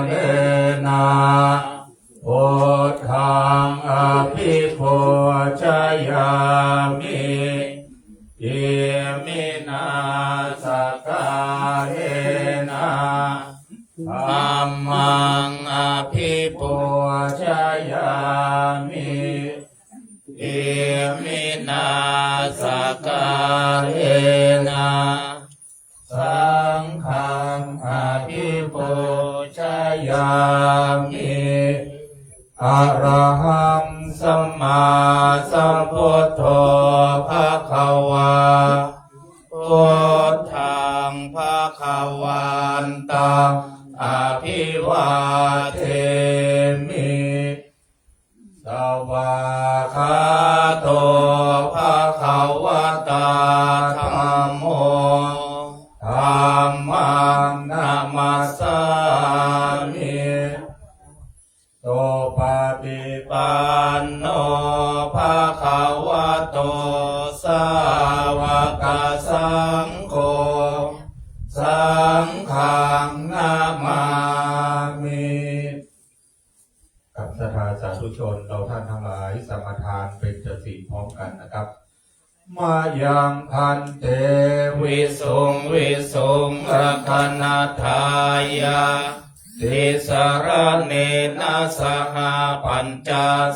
เลนะโอทังอภิปูชยามิเยมินาสการเนะธัมมังอภิปูชยามิเยมินาสการนะสังฆังอภิปูชยามิอะระหังสัมมาสัมพุทโธภะคะวาพุทธังภะคะวันตังอภิวาเทมิสวากขาโตภะคะวะตาธัมโมธัมมังนามัสสามิโตปฏิปันโนภะคะวะโตสาวกสังโฆสังฆังนามามิกับศรัทธาสาธุชนเราท่านทั้งหลายสมทานเป็นจศีลพร้อมกันนะครับมายังพันเตวิสุงวิสุงรักนัทายาติสรเนนะสหปัญจ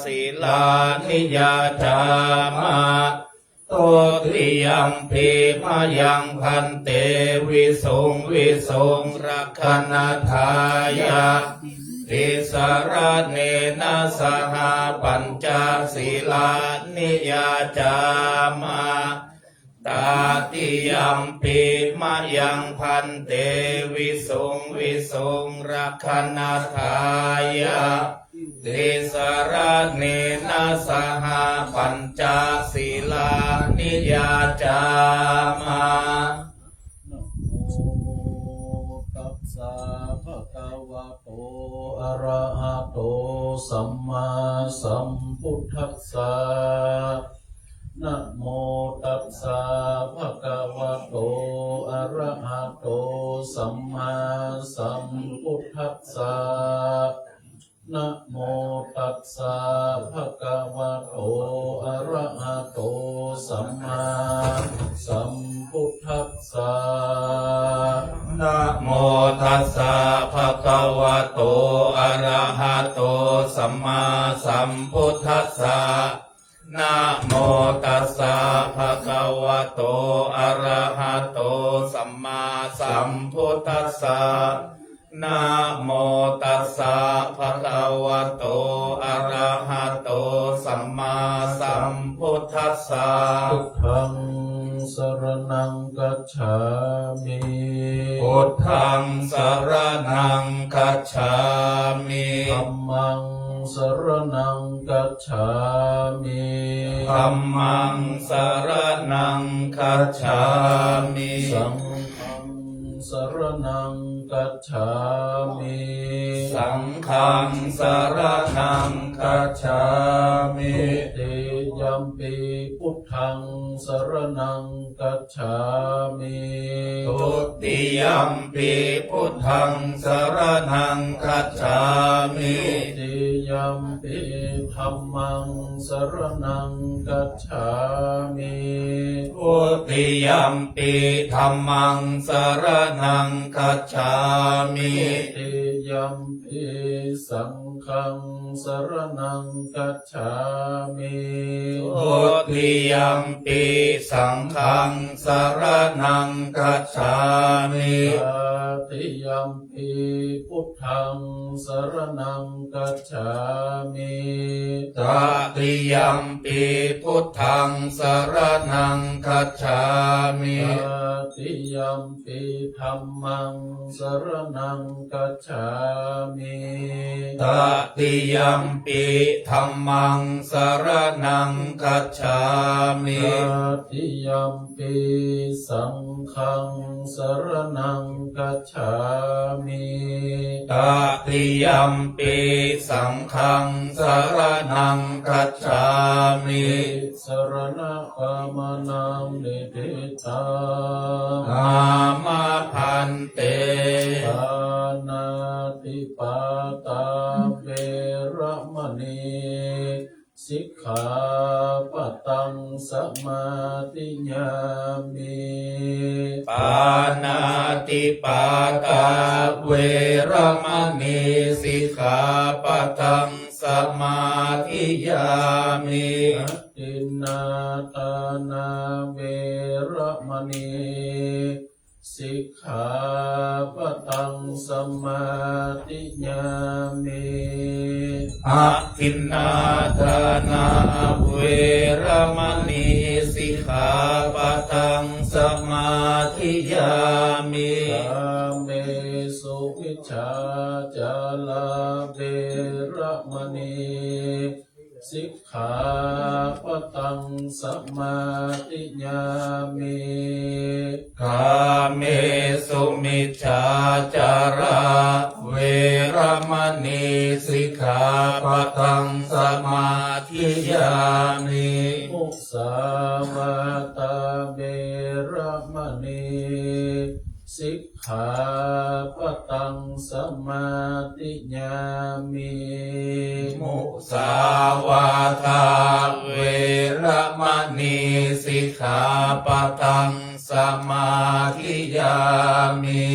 ศีลานิยาจามะโตติยัมปิมายังพันเตวิสุงวิสุงรักนัทายาติสรเนนะสหปัญจศีลานิยาจามะตาติยัมปิมายังพันเตวิสุงวิสุงรักนัทายาติสรเนนะสหปัญจศีลานิยาจามะตัสสะภะคะวะโตอะระหะโตสัมมาสัมพุทธัสสะนะโมตัสสะภะคะวะโตอะระหะโตสัมมาสัมพุทธัสสะนะโมตัสสะภะคะวะโตอะระหะโตสัมมาสัมพุทธัสสะนะโมตัสสะภะคะวะโตอะระหะโตสัมมาสัมพุทธัสสะนะโมตัสสะภะคะวะโตอะระหะโตสัมมาสัมพุทธัสสะนะโมตัสสะภะคะวะโตอะระหะโตสัมมาสัมพุทธัสสะพุทธังสรณังกัจฉามิพุทธังสรณังคัจฉามิธัมมังสรณังกัจฉามิธัมมังสรณังคัจฉามิสังฆังสรณังกัจฉามิสังฆังสรณังคัจฉามิติยัมปิพุทธังสรณังกัจฉามิทุติยัมปิพุทธังสรณังคัจฉามิติยัมปิธัมมังสรณังกัจฉามิทุติยัมปิธัมมังสรณังคัจฉามิติยัมปิสังฆังสรณังกัจฉามิทุติยัมปิสังฆังสรณังคัจฉามิตติยัมปิพุทธังสรณังกัจฉามิตติยัมปิพุทธังสรณังคัจฉามิตติยัมปิธัมมังสรณังกัจฉามิตติยัมปิธัมมังสรณังคัจฉามิตติยัมปิสังฆังสรณังกัจฉามิตติยัมปิสังฆังสรณังคัจฉามิสรณะกามนังนิทิตังอามาพันเตปานา ติปาตาเวระมณีสิกขาปะตังสมาธิยามิ ปานาติปาตาเวรมณีสิกขาปะทังสมาธิยามิ ตินนาตานาเวระมณีสิกขาปะตังสมาธิยามิ อะทินนาทานาเวรมณีสิกขาปะทังสมาธิยามิ กาเมสุวิชชาจาลาเวระมณีสิกขาปะตังสมาธิยามิ กาเมสุมิจฉาจาราเวรมณีสิกขาปะทังสมาธิยามิ มุสาวาตาเวระมณีสิกขาปะตังสมาธิยามิ มุสาวาทาเวรมณีสิกขาปะทังสมาธิยามิ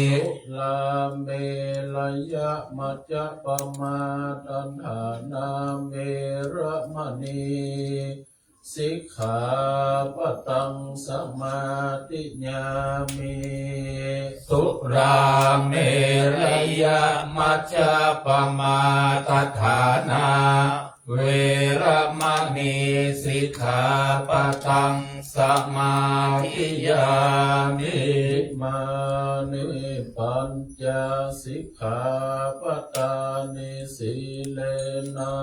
ลาเมลยะมัจจปมาตัฏฐานาเวระมณีสิกขาปะตังสมาธิยามิ สุราเมรยมัจจปมาตฐานาเวรมณีสิกขาปะทังสมาธิยามิ มานิปัญจสิกขาปตานิสีเลนะ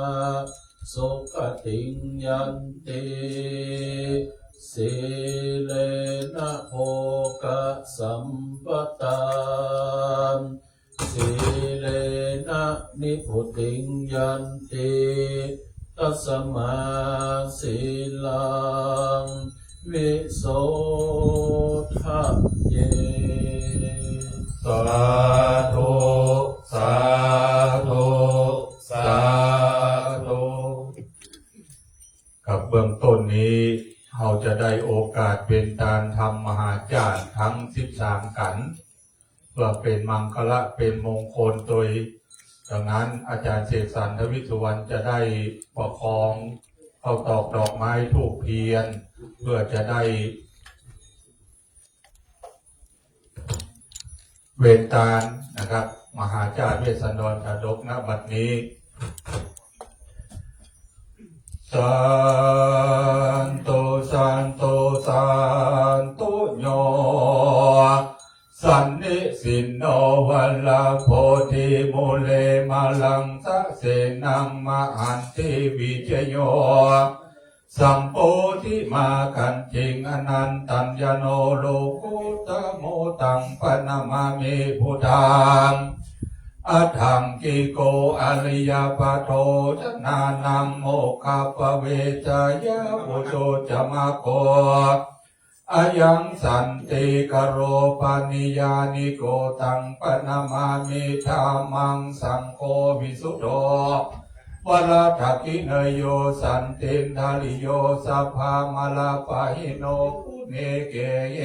สุขติงยันติสีเลนะโภคสัมปตานสีเลนะนิพุติงยันติตัสมาสีลังวิโสทะเย สาธุสาธุสาธุกับเบื้องต้นนี้เราจะได้โอกาสเป็นการทำมหาจารย์ทั้ง13กันเพื่อเป็นมังคละเป็นมงคลโดยดังนั้นอาจารย์เสกสรรทวิสุวรรณจะได้ประคองเอาตอกดอกไม้ธูปเทียนเพื่อจะได้เวรตาลนะครับมหาจารย์เวสสันดรชาดกณบัดนี้สันโตสันโตสันโตโยสันนิสินโนวัลลาโพธิมูเลมาลังสะเสนังมหันติวิจโยสัมโพธิมากันจิงอนันตัญญโนโลกุตโมตังปนามามิพุทธังอัฏฐังกิโกอริยปัตโตชนานังโมคคปเวจายะอุโจจมะโกอายังสันติกโรปนิยานิโกตังปนามามิธรรมังสังโฆวิสุทโธวราทักิเนยโยสันตินทาลิโยสัพพามาลาปะหิโนปุเนเกเย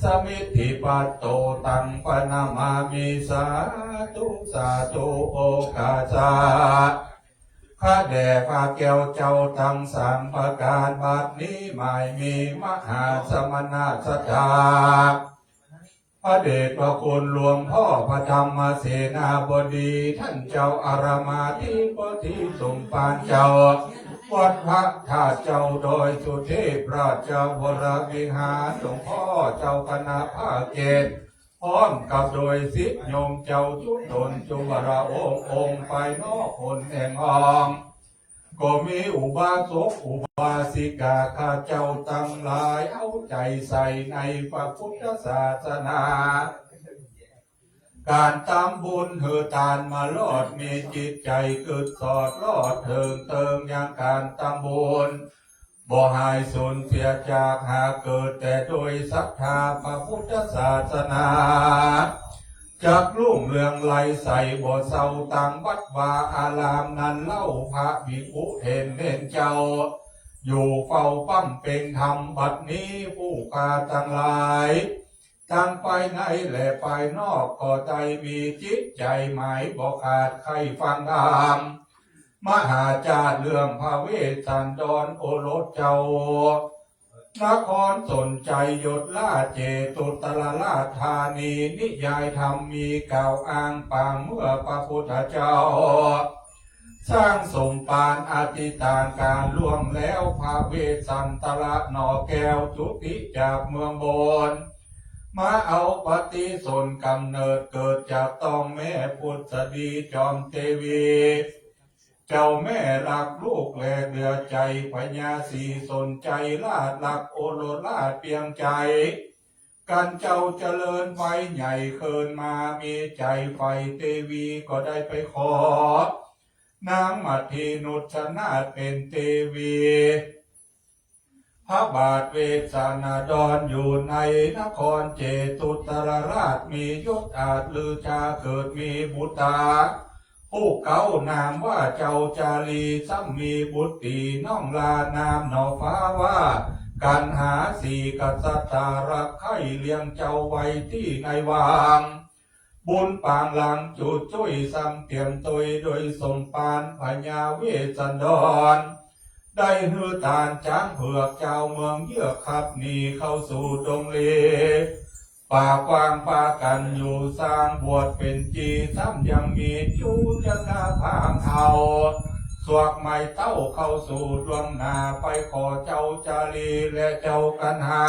สมิทธิปัตโตตังปนามามิสาธุสาธุโอกาสาข้าแด่ข้าแก้วเจ้าทั้งสามประการบัดนี้ไม่มีมหาสมณะสัจจาพระเดชพระคุณหลวงพ่อพระธรรมเสนาบดีท่านเจ้าอารามาธิปฏิสมปานเจ้าวัดพระธาตุเจ้าโดยสุเทพราชวรวิหารหลวงพ่อเจ้าคณะภาคเกตพร้อมกับโดยศิษย์โยมเจ้าทุกตนจุวราองค์ไปนอกคนแห่งองก็มีอุบาสกอุบาสิกาข้าเจ้าตั้งหลายเอาใจใส่ในพระพุทธศาสนาการตามบุญเธอทานมาลอดมีจิตใจเกิดสอดลอดเถิงเติงอย่างการตามบุญบ่หายสูญเสียจากหากเกิดแต่โดยศรัทธาพระพุทธศาสนา จากลุ่งเรืองไหลใส่บ่อเศร้าต่างวัดวาอารามนั้นเล่าพระภิกขุเห็นเจ้าอยู่เฝ้าปั้มเป็นธรรมบัดนี้ผู้กาทั้งหลายทั้งภายในและภายนอกก็ใจมีจิตใจหมายบ่ขาดใครฟังธรรมมหาจารย์เรื่องพระเวสสันดรโอรสเจ้านครสนใจยศล่าเจตุตรราชธานีนิยายธรรมมีกล่าวอ้างปางเมื่อพระพุทธเจ้าสร้างสมปานอธิษฐานการล่วงแล้วพระเวสสันตระหนอแก้วจุติจากเมืองบนมาเอาปฏิสนกำเนิดเกิดจากต้องแม่พุทธดีจอมเทวีเจ้าแม่รักลูกและเดือใจพญาสีสนใจลาดรักโอโรลาดเพียงใจการเจ้าเจริญไฟใหญ่เคินมามีใจไฟเทวีก็ได้ไปขอนางมัทธินุชนาถเป็นเทวีพระบาทเวสสนาดรอยู่ในนครเจตุตรราชมียศอาจลือชาเกิดมีบุตรผู้เก่านามว่าเจ้าจารีซ้ำมีบุตรีน้องลานามหนอฟ้าว่าการหาสีกษัตริย์รักไข่เลี้ยงเจ้าไว้ที่ในวังบุญปางหลังจุดจุ้ยซ้ำเตรียมตุยโดยสมปานพญาเวสสันดรได้ฮือตานจ้างเผือกเจ้าเมืองเยือกขับหนีเข้าสู่ดงเลป่ากว้างป่ากันอยู่สร้างบวชเป็นจีซ้ำยังมีจูจันทาพางเทาสวกไม้เต้าเข้าสู่ดวงนาไปขอเจ้าจารีและเจ้ากันหา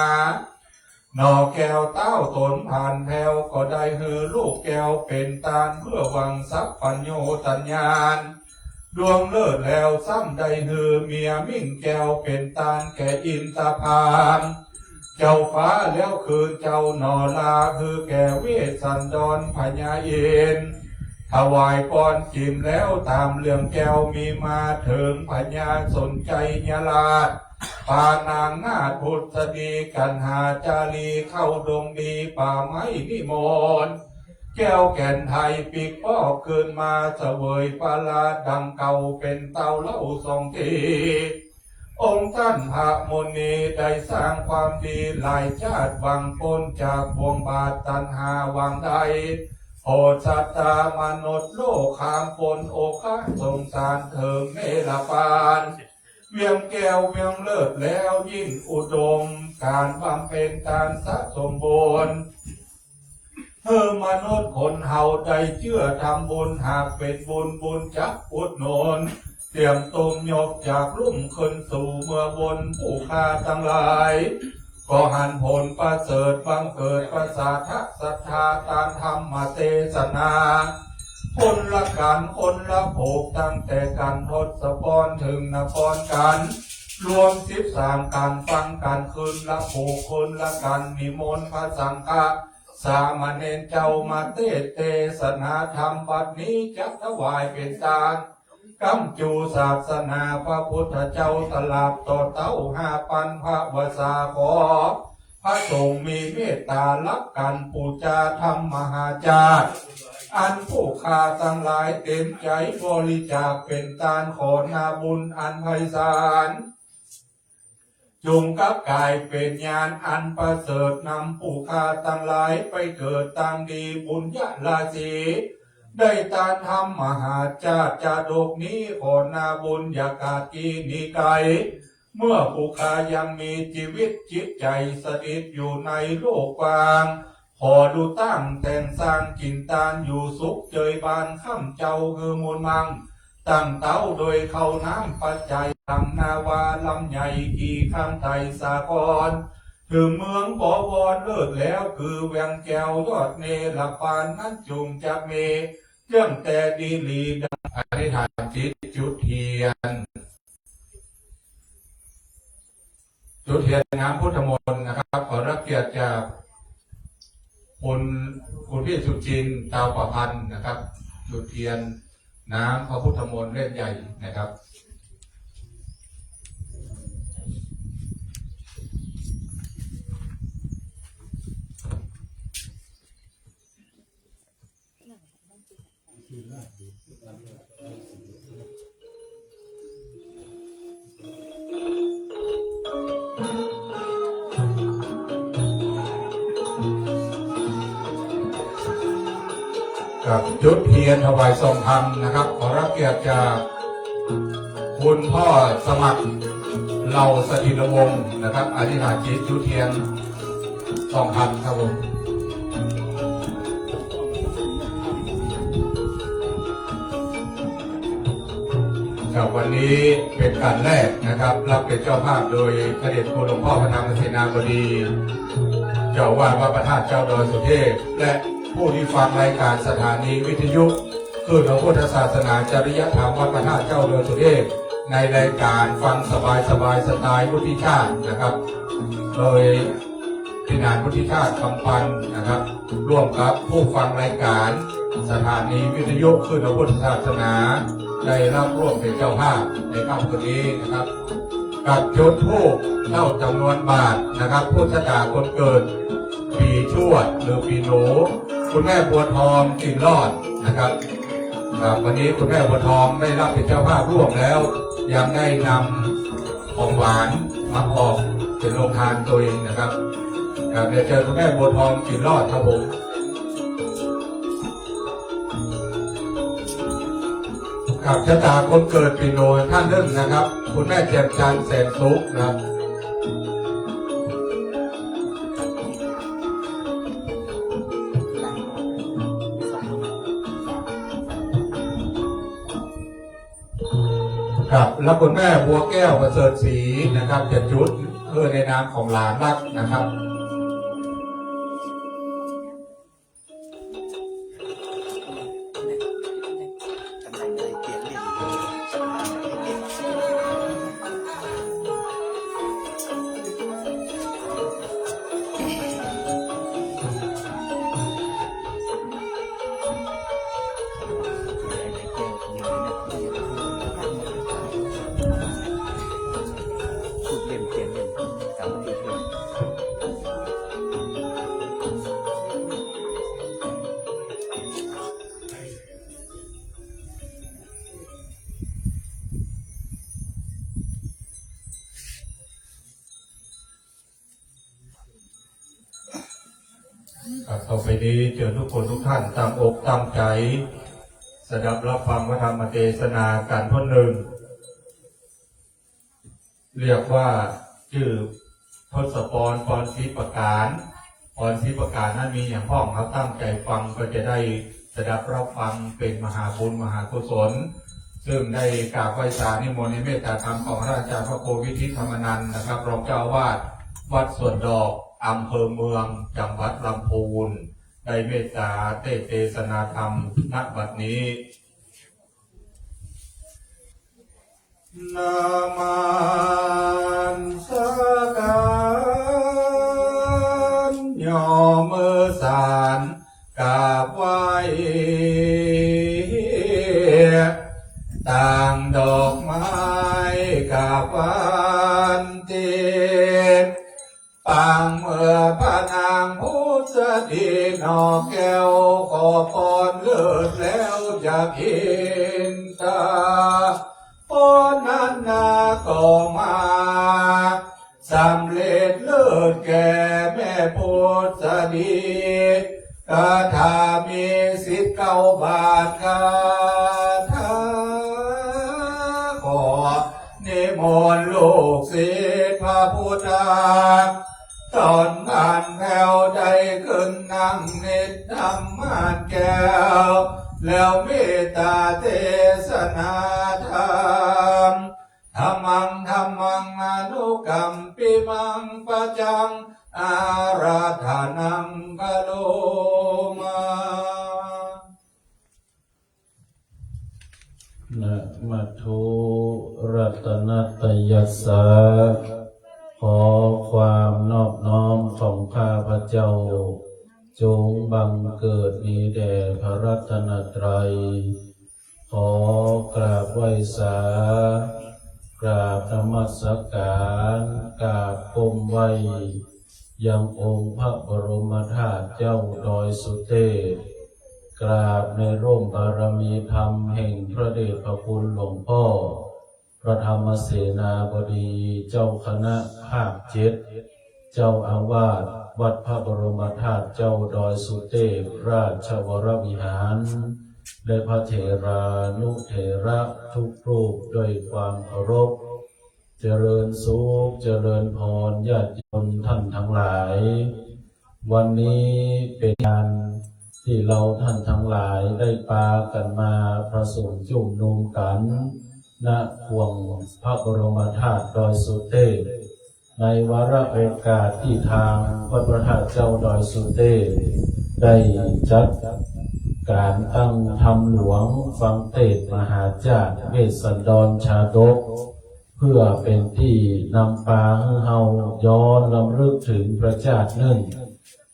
หนอแก้วเต้าตนผ่านแถวก็ได้ฮือลูกแก้วเป็นตาลเพื่อหวังทรัพย์ปัญโยตัญญาณดวงเลิศแล้วซ้ำได้ฮือเมียมิ่งแก้วเป็นตาลแก่อินทพามเจ้าฟ้าแล้วคืนเจ้านอลาคือแก่เวสสันดรพญาเย็นถวายปอนจิมแล้วตามเรื่องแก้วมีมาถึงพญาสนใจยลาดปานางนาถพุทธดีกันหาจารีเข้าดงดีป่าไม้นิมนต์แก้วแก่นไทยปีกปอกขึ้นมาเสวยปลาดังเก่าเป็นเต้าเล่าทรงทีองค์ท่านพระมุนีได้สร้างความดีหลายชาติวังพ้นจากบ่วงบาทตัณหาวังใดโอสัตตามนุษย์โลกขามปนโอคะสงสารเถิงเนรปานเวียงแก้วเวียงเลิศแล้วยิ่งอุดมการบำเพ็ญการสะสมบูรณ์มนุษย์คนเฮาได้เชื่อทำบุญหากเป็นบุญบุญจักอุดหนุนเตรียมตุมยกจากลุ่มขึ้นสู่เมื่อบนผู้ฆ่าทั้งหลายก็หันผลประเสริฐบังเกิดประสาทศรัทธาตามธรรมเทศนาคนละกันคนละโภคตั้งแต่กันทศพรถึงนครกันรวม13การฟังกันคืนละโภคคนละกันนิมนต์พระสังฆะสามเณรเจ้ามาเทศนาธรรมบัดนี้จักถวายเป็นทานกำจูศาสนาพระพุทธเจ้าตลาดต่อเต้า5,000พระวสาขอพระสงฆ์มีเมตตารักกันปูจาธรรมมหาจารย์อันผู้ข้าทั้งหลายเต็มใจบริจาคเป็นทานขอนาบุญอันไพศาลจงกับกายเป็นญาณอันประเสริฐนำผู้ข้าทั้งหลายไปเกิดตั้งดีบุญญาลาสีได้ตานทำมหาจาจาดกนี้ขอนาบุญยากากีนิไกเมื่อผู้ข้ายังมีชีวิตจิตใจสถิตอยู่ในโลกกว้างขอดูตั้งแต่งสร้างจินตานอยู่สุขเจยบานข้ามเจ้าคือมูลมังตั้งเต้าโดยเข้าน้ำปัจจัยตั้งนาวาลำใหญ่กี่ข้างไทยสากรถึงเมืองบวรเลิศแล้วคือเวียงแก้วยอดเนรปานนั้นจุงจะมีเรื่องแต่ดีลีดังอธิษฐานจิตจุดเทียนน้ำพุทธมนต์นะครับขอรับเกียรติจากคุณพี่สุจินตาวประพันธ์นะครับจุดเทียนน้ำพระพุทธมนต์เล่มใหญ่นะครับ กับจุดเทียนถวายทรงธรรมนะครับขอรับเกียรติจากคุณพ่อสมัครเหล่าสถิรวงศ์นะครับอธิษฐานจิตจุดเทียนทรงธรรมครับผมกับวันนี้เป็นการแรกนะครับรับเป็นเจ้าภาพโดยพระเดชคุณหลวงพ่อพระธรรมเสนาบดีเจ้าวาดวัดพระธาตุเจ้าดอยสุเทพและผู้ที่ฟังรายการสถานีวิทยุคลื่นของพุทธศาสนาจริยธรรมวัดพระธาตุเจ้าดอยสุเทพในรายการฟังสบายสไตล์วุฒิชาตินะครับโดยพี่นานวุฒิชาติคำพันธ์นะครับร่วมกับผู้ฟังรายการสถานีวิทยุคลื่นของพุทธศาสนาได้รับร่วมเป็นเจ้าภาพในค่ำคืนนี้นะครับกับจุดธูปเท่าจำนวนบาทนะครับผู้ชะตาคนเกิดปีชวดหรือปีหนูคุณแม่บัวทองกินรอดนะครับวันนี้คุณแม่บัวทองได้รับเป็นเจ้าภาพร่วมแล้วยังได้นำของหวานมาออกเป็นโรงทานตัวเองนะครับเดี๋ยวเจอคุณแม่บัวทองกินรอดครับผมกับชะตาคนเกิดปีโนท่านหนึ่งนะครับคุณแม่แจ่มจันทร์แสนสุขนะครับครับแล้วคุณแม่บัวแก้วประเสริฐศรีนะครับจะจุดในนามของหลานรักนะครับต่อไปนี้เชิญทุกคนทุกท่านตั้งอกตั้งใจสดับรับฟังพระธรรมเทศนาการพ้นหนึ่งเรียกว่าชื่อทศพรพรศรีประการพรศรีประการนั้นมีอย่างพ้องเขาตั้งใจฟังก็จะได้สดับรับฟังเป็นมหาบุญมหากุศลซึ่งได้กราบไหว้สานิมนต์ในเมตตาธรรมของพระอาจารย์พระโควิทิธรรมนันท์นะครับรองเจ้าวาดวัดสวนดอกอำเภอเมืองจังหวัดลำพูนได้เมตตาเทศนาธรรมณบัดนี้นามันสการย่อมือสานกราบไหว้ต่างดอกไม้กราบวันเตปังเมื่อพระนางพุทธดีนอกแก้วขอพรเลิศแล้วจากอินตาพรนั้นนาก็มาสำเร็จเลิศแก่แม่พุทธดีคาถามีสิทธิ์9 บาทคาถาขอนิมนต์ลูกศิษย์พระพุทธตอนผ่านแผ่วใจขึ้นนั่งนิดธรรมานแก้วแล้วเมตตาเทศนาธรรมธรรมังอนุกรรมปิมังปัจจังอาราธานังกะโลมานะมะโทรัตนัตยัสสะขอความนอบน้อมของข้าพเจ้าจงบังเกิดมีแด่พระรัตนตรัยขอกราบไหว้สากราบนมัสการกราบก้มไหว้ยังองค์พระบรมธาตุเจ้าดอยสุเทพก กราบในร่มบารมีธรรมแห่งพระเดชพระคุณหลวงพ่อพระธรรมเสนาบดีเจ้าคณะภาคเจ็ดเจ้าอาวาสวัดพระบรมธาตุเจ้าดอยสุเทพราชวรวิหารและพระเถรานุเถระทุกรูปด้วยความเคารพเจริญสุขเจริญพรญาติโยมท่านทั้งหลายวันนี้เป็นการที่เราท่านทั้งหลายได้ปากันมาประสงค์จุ่มนุมกันณห่วงพระบรมธาตุดอยสุเทพในวาระโอกาสที่ทางวัดพระธาตุเจ้าดอยสุเทพได้จัดการตั้งธรรมหลวงฟังเทศน์มหาจารย์เวสสันดรชาดกเพื่อเป็นที่นำพาให้เฮาย้อนรำลึกถึงพระเจ้าหนึ่ง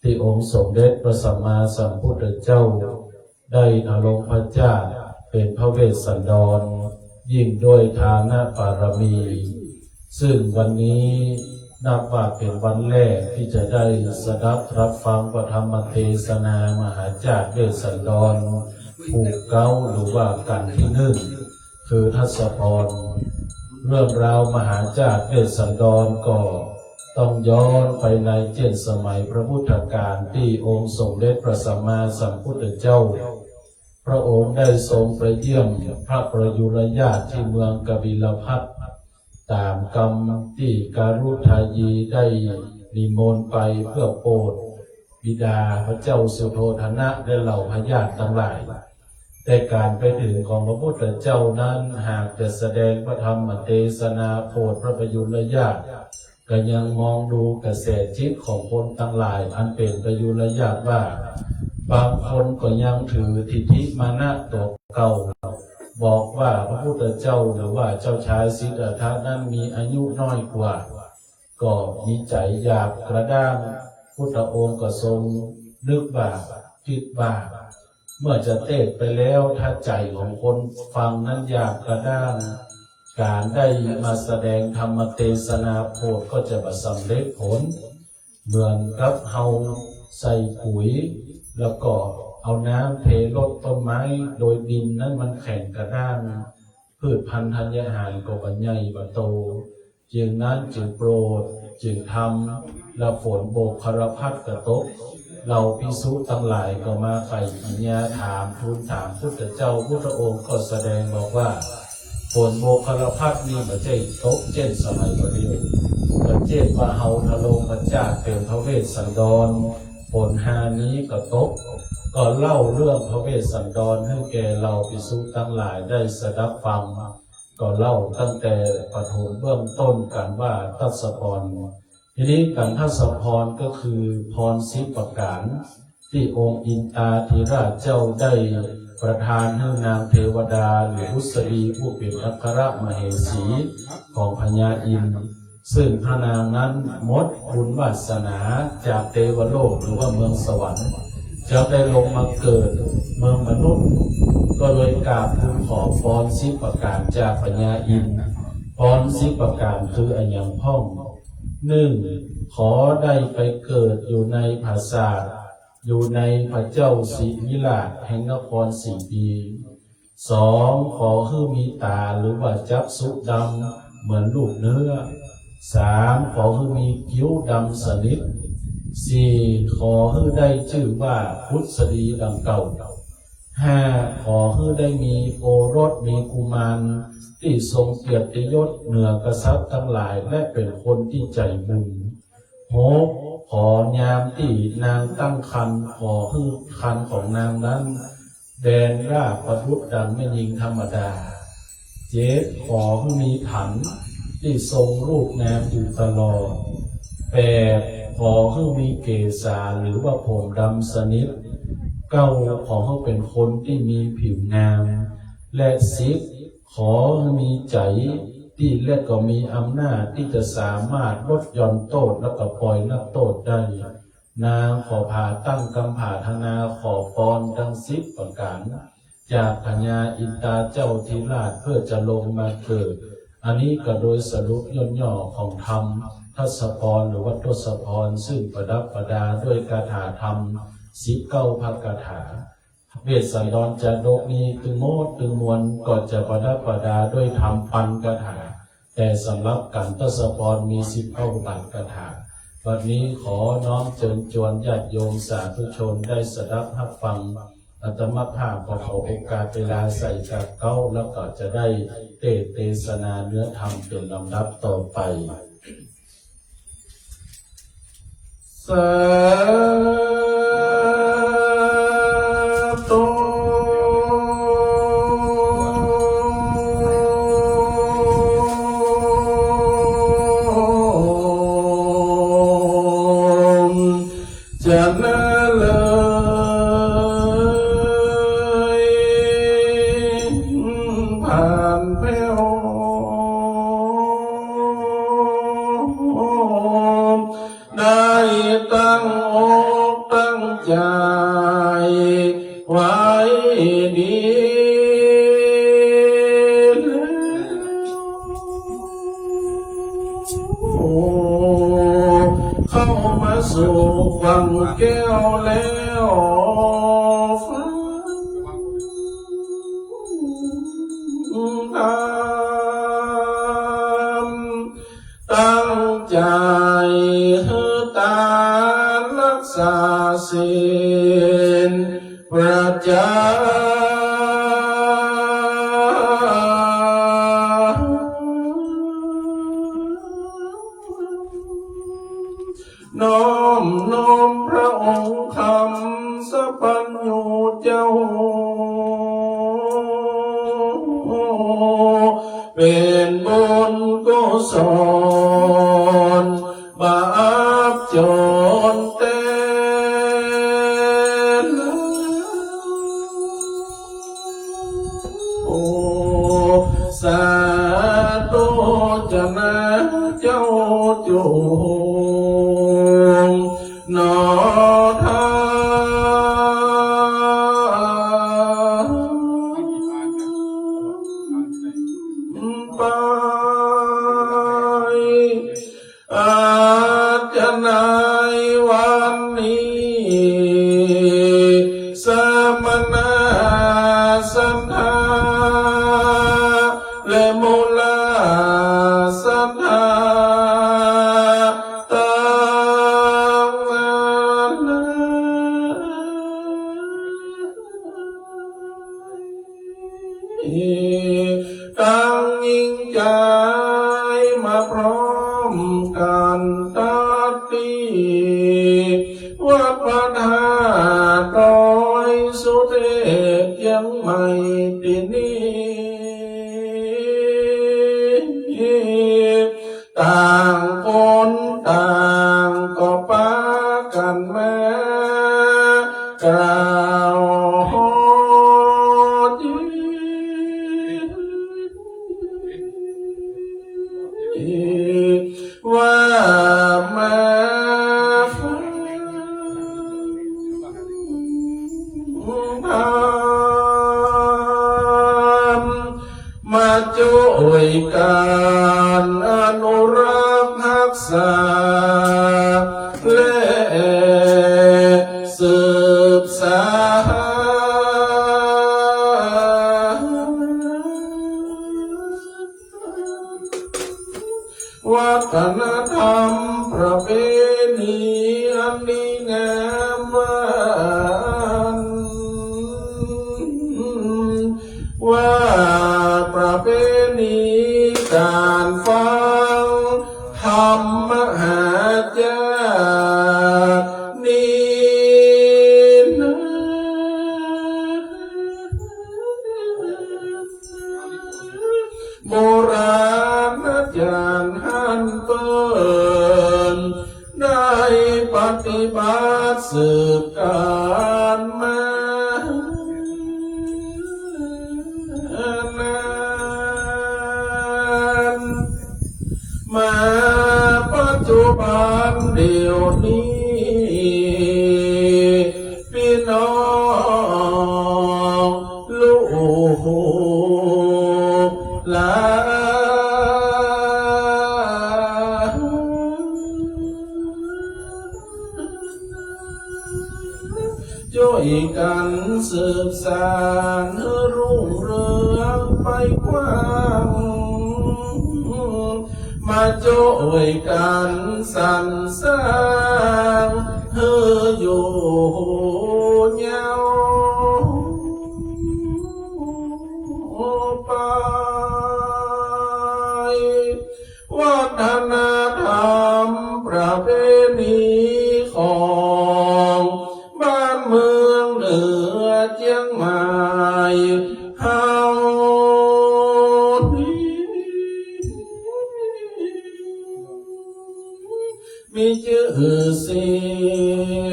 ที่องค์สมเด็จพระสัมมาสัมพุทธเจ้าได้อลงพระเจ้าเป็นพระเวสสันดรยิ่งด้วยฐานะบารมีซึ่งวันนี้นับว่าเป็นวันแรกที่จะได้สดับรับฟังพระธรรมเทศนามหาจารย์เวสสันดรผูกเก้าหรือว่ากันที่หนึ่งคือทศพรเรื่องราวมหาจารย์เวสสันดรก็ต้องย้อนไปในเจนสมัยพระพุทธกาลที่องค์สมเด็จพระสัมมาสัมพุทธเจ้าพระองค์ได้ทรงไปเยี่ยมพระประยุรญาติที่เมืองกบิลพัสตามกรรมที่การุทายีได้นิมนต์ไปเพื่อโปรดบิดาพระเจ้าสุโธทนะและเหล่าพญาติทั้งหลายแต่การไปถึงของพระพุทธเจ้านั้นหากจะแสดงพระธรรมเทศนาโปรดพระประยุรญาติก็ยังมองดูกระแสจิตของคนทั้งหลายอันเป็นประยุรญาติว่าบางคนก็ยังถือทิฏฐิมานะตัวเก่าบอกว่าพระพุทธเจ้าหรือว่าเจ้าชายสิทธัตถะนั้นมีอายุน้อยกว่าก็มีใจอยากกระด้างพุทธองค์ก็ทรงนึกว่าคิดว่าเมื่อจะเทศไปแล้วถ้าใจของคนฟังนั้นอยากกระด้างการได้มาแสดงธรรมเทศนาโปรดก็จะประสำเร็จผลเหมือนกับเฮาใส่ปุ๋ยแล้วก็เอาน้ำเทลดต้นไม้โดยดินนั้นมันแข็งกระด้างพืชพันธุ์ธัญญาหารก็บรรใหญ่บรรโตจึงนั้นจึงโปรดจึงทำและฝนโบกคารพัดกระตกเราภิกษุทั้งหลายก็มาไฝ่ปัญญาถามทูลถามพุทธเจ้าพุทธองค์ก็แสดงบอกว่าฝนโบกคารพัดนี่มันจะตกเช่นสมัยประเดี๋ยวมันเช่นว่าเฮาทะโลงพระเจ้าเป็นพระเวสสันดรฝนหานี้ก็ตกก็เล่าเรื่องพระเวสสันดรให้แก่เราภิกษุทั้งหลายได้สดับฟังก็เล่าตั้งแต่ปฐมเบื้องต้นกันว่าทศพรทีนี้การทศพรก็คือพร10ประการที่องค์อินทราธิราชเจ้าได้ประทานให้นางเทวดาหรืออุสรีผู้เป็นอัครมเหสีของพญาอินทร์ซึ่งพระนางนั้นหมดบุญวาสนาจากเทวโลกหรือว่าเมืองสวรรค์จะได้ลงมาเกิดเมืองมนุษย์ก็เลยกราบทูลขอพร10ประการจากพญาอินทร์พร10ประการคืออันยังพ่อง1ขอได้ไปเกิดอยู่ในปราสาทอยู่ในพระเจ้าสิวิราชแห่งนครสีปี2ขอให้มีตาหรือว่าจักษุดำเหมือนลูกเนื้อ3ขอให้มีคิ้วดำสนิท4ขอให้ได้ชื่อว่าพุทธดีดังเก่า5ขอให้ได้มีโอรสมีกุมารที่ทรงเกียรติยศเหนือกษัตริย์ทั้งหลายและเป็นคนที่ใจบุญ6ขอยามที่นางตั้งครรภ์ขอให้ครรภ์ของนางนั้นแดนราบประทุษดังไม่ยิงธรรมดา7ขอให้มีถันที่ทรงรูปงามอยู่ตลอด8ขอให้มีเกศาหรือว่าผมดำสนิท9ขอให้เป็นคนที่มีผิวงามและ10ขอให้มีใจที่และก็มีอำนาจที่จะสามารถลดหย่อนโทษและก็ปล่อยนักโทษได้นางขอผ่าตั้งกำผ่าธนาขอพรทั้ง10ประการจากพญาอินทราเจ้าธิราชเพื่อจะลงมาเกิดอันนี้ก็โดยสรุปย่อๆของธรรมทศพรหรือว่าทศพรซึ่งประดับประดาด้วยคาถาธรรม19พระคาถา เวสสันดรจะโดกนี้ตึงโมดตึงมวลก็จะประดับประดาด้วยธรรมปันกถาแต่สำหรับกันทศพรมี10 เข้าปันกถาวันนี้ขอน้อมเชิญชวนญาติโยมสาธุชนได้สดับรับฟังอาตมาภาพขอโอกาสเวลาใส่กับเก้าแล้วก็จะได้เทศนาเนื้อธรรมเป็นลำดับต่อไปสาธุจะน่าเลยผ่านไปได้ตั้งอกตั้งใจไว้ดีเข้ามาสู่วังแก้วแล้วฟังตามตั้งใจตารักษาศีลประจำน้อมพระองค์คำสัพพัญญูเจ้าเป็นบุญกุศลบาปจนเต็มสาธุจะนะเจ้าจูนอทาไปอาจจะในวันนี้สมณะสันธาและมูลสันธาตั้งยิ่งใจมาพร้อมกันตัดตีวัดพระธาตุดอยสุเทพยังไม่ตินี้ต่างคนต่างก็ปากันมากล่าวว่ามาฟังธรรมมาช่วยกันอนุรักษ์รักษาและสืบสานวัฒนธรรมประเพณีอันดีงามวันว่าประเพณีการฟังธรรมหาจารนี้นะโบราณอาจารย์หันเปิลได้ปฏิบัติสืบการมามาปัจจุบันเดี๋ยวนี้พี่น้องลูกหลานช่วยกันสืบ กว้างมาช่วยกันสรรสร้างเธออยู่ยาวไปวัฒนธรรมประเพณีของบ้านเมืองเหนือเชียงใหม่เฮามีชื่อเสี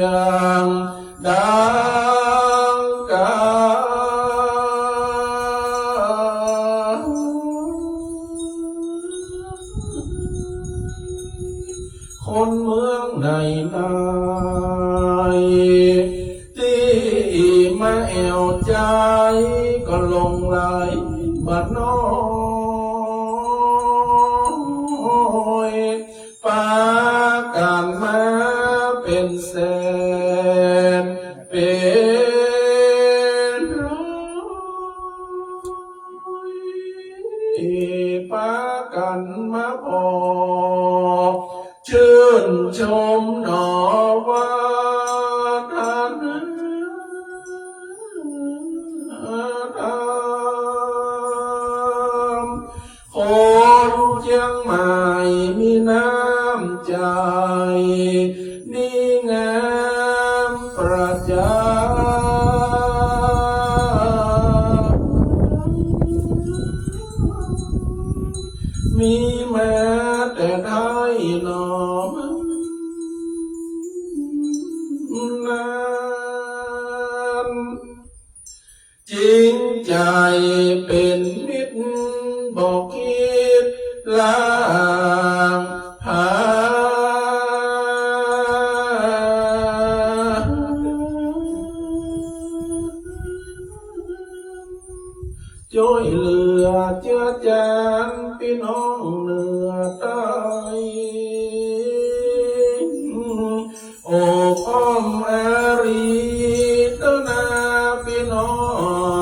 ยงดังไกลคนเมืองไหนที่มาแอวใจก็หลงไหลบัดน้อยปากันมาเป็นแสนเป็นร้อยปากันมาพอชื่นชมหนอว่าท่านคนเชียงใหม่มีน้ำใจนี่งามประจามีแม้แต่ไทยหนอนั้นจริงใจเป็นมิตรบอกคิดลางหาช่วยเหลือเจือจานพี่น้องเหนือใต้โอ้อ้อมอารีต้นนาพี่น้อ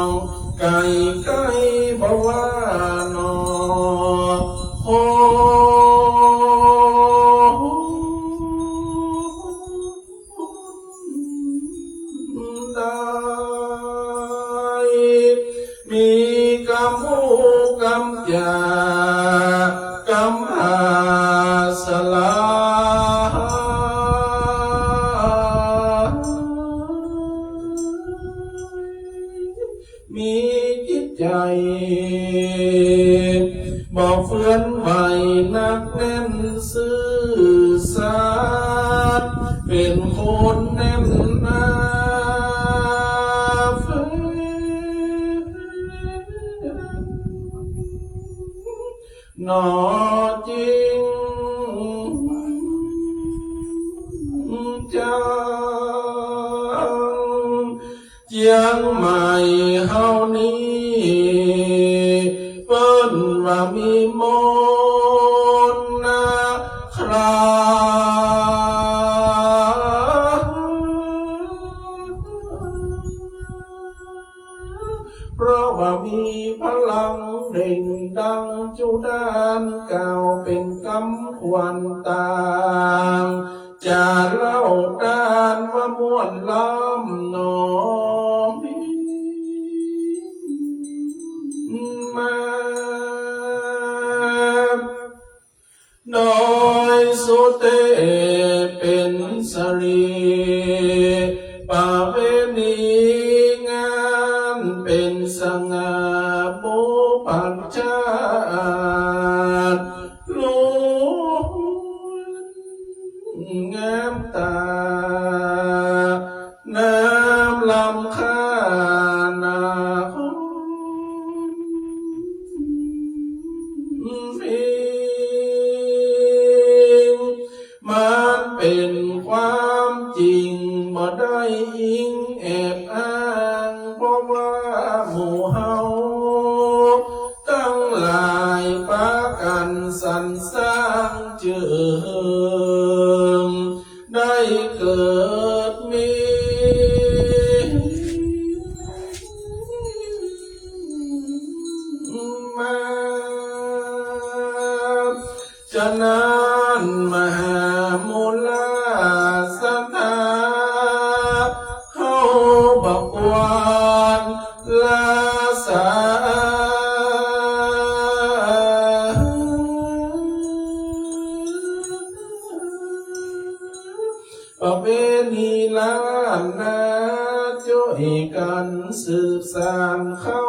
งไก่ไก่บ่ว่านอโอ้ได้มีกำหูกำยากำหาสลามีจิตใจบอกเฟื่อนไหวนักแน่นซื่อสัตย์เป็นคนแน่นหนาหนอจริงจังเจียงใหม่เฮานี้เปิ้นว่ามีมนต์นาคราเพราะว่ามีพลังเด่งดังจุดานเก่าเป็นกำควันตางจะเล่าด้านว่าม่วนล้ำหนอมาโดยสุเตเป็นสรีป่าเวณีงานเป็นสง่าบุปัญชาติลูกงามตาน้ำลำค่านามันเป็นความจริงบ่ได้อิงแอบอ้างเพราะว่าหมู่เฮาตั้งหลายปากันส มาฉะนั้นมหามูลสถาเฮาบักวานลาสาประเพณีล้านนาช่วยกันสืบสานเข้า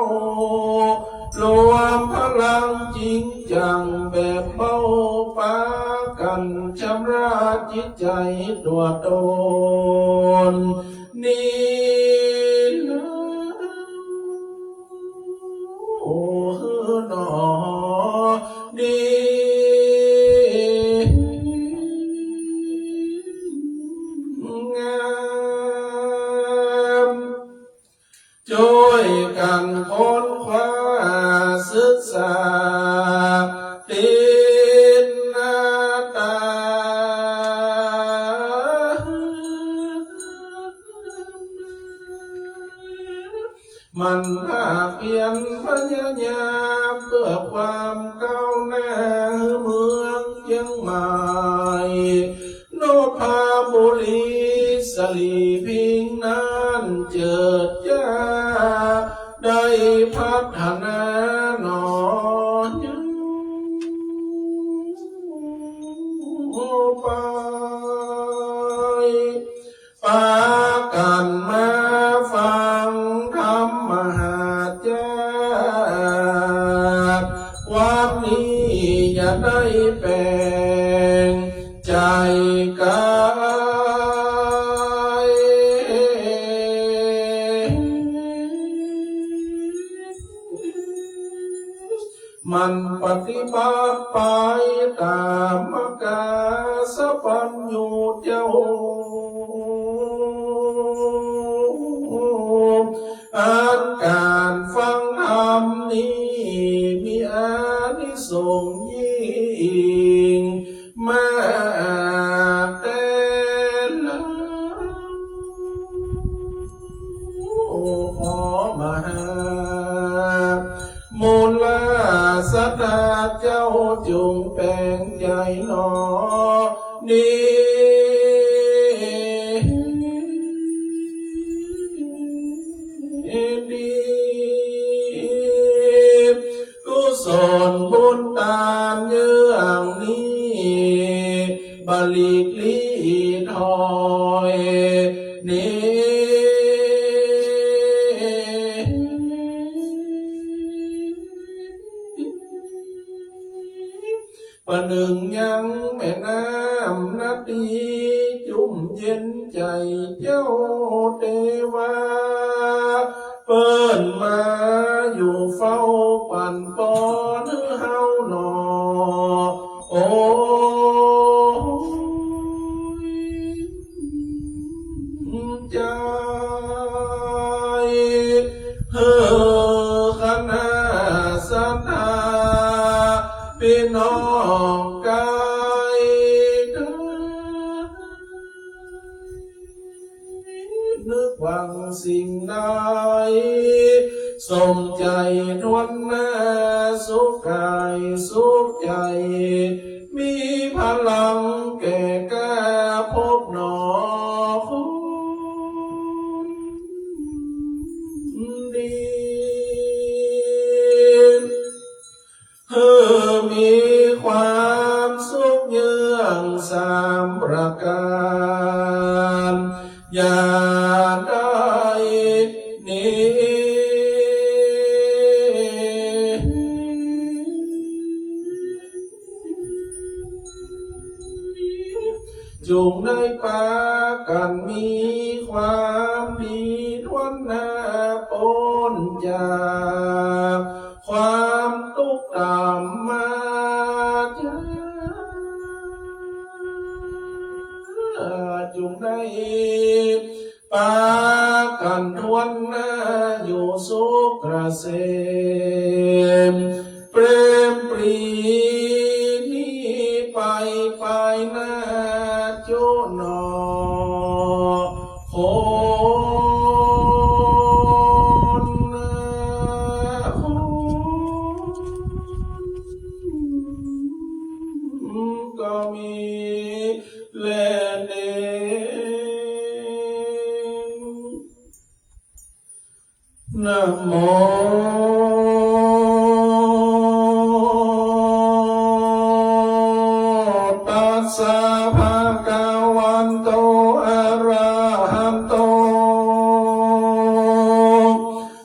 รวมพลังจริงจังแบบเบาปากันชำระจิตใจตัวตนนี่นะโอ้หนอดีงามช่วยกันค้นคว้าศึกษาตินนาตามันภาคเพียรพยายามเพื่อความก้าวหน้าเมืองเชียงใหม่โนภาบุรีสลีพิงนั้นเจิดจ้าได้พัฒนาหนอไปปากันมาฟังธรรมมหาจารย์วันนี้อย่าได้แปลงใจกายมันปฏิบัติไปตามมกาสปัญญูเจ้าอันการฟังธรรมนี้มีอานิสงส์ยิ่งมาแต่ละขอมหามูลสถาเจ้าจงแปลงใจหนอนี้กุศลบุญตามเยื่องนี้บาลีกลีถอยนี้ประหนึ่งยังแม่น้ำนาดีจุ่มเย็นใจเจ้าเทวาเปิ้นมาอยู่เฝ้าปั่นปอนเฮาหนอโอ้ใจเฮอคณะสัทธาพี่น้องกายนึกหวังสิ่งใดสมใจทวนหน้าสุขกายสุขใจมีพลังแก่กล้าพบหนอดีเธอมีความสุขเยื่องสามประการอย่าได้หนีจงได้ปากันมีความดีทวนหน้าปนจากความทุกข์ตามมาจงได้ปากันทวนหน้าอยู่สุขเกษมเปรมปรีนี้ไปหน้าโจนอโคน มิและเนนะโมตัสสะภะคะวันโตอะระหันโต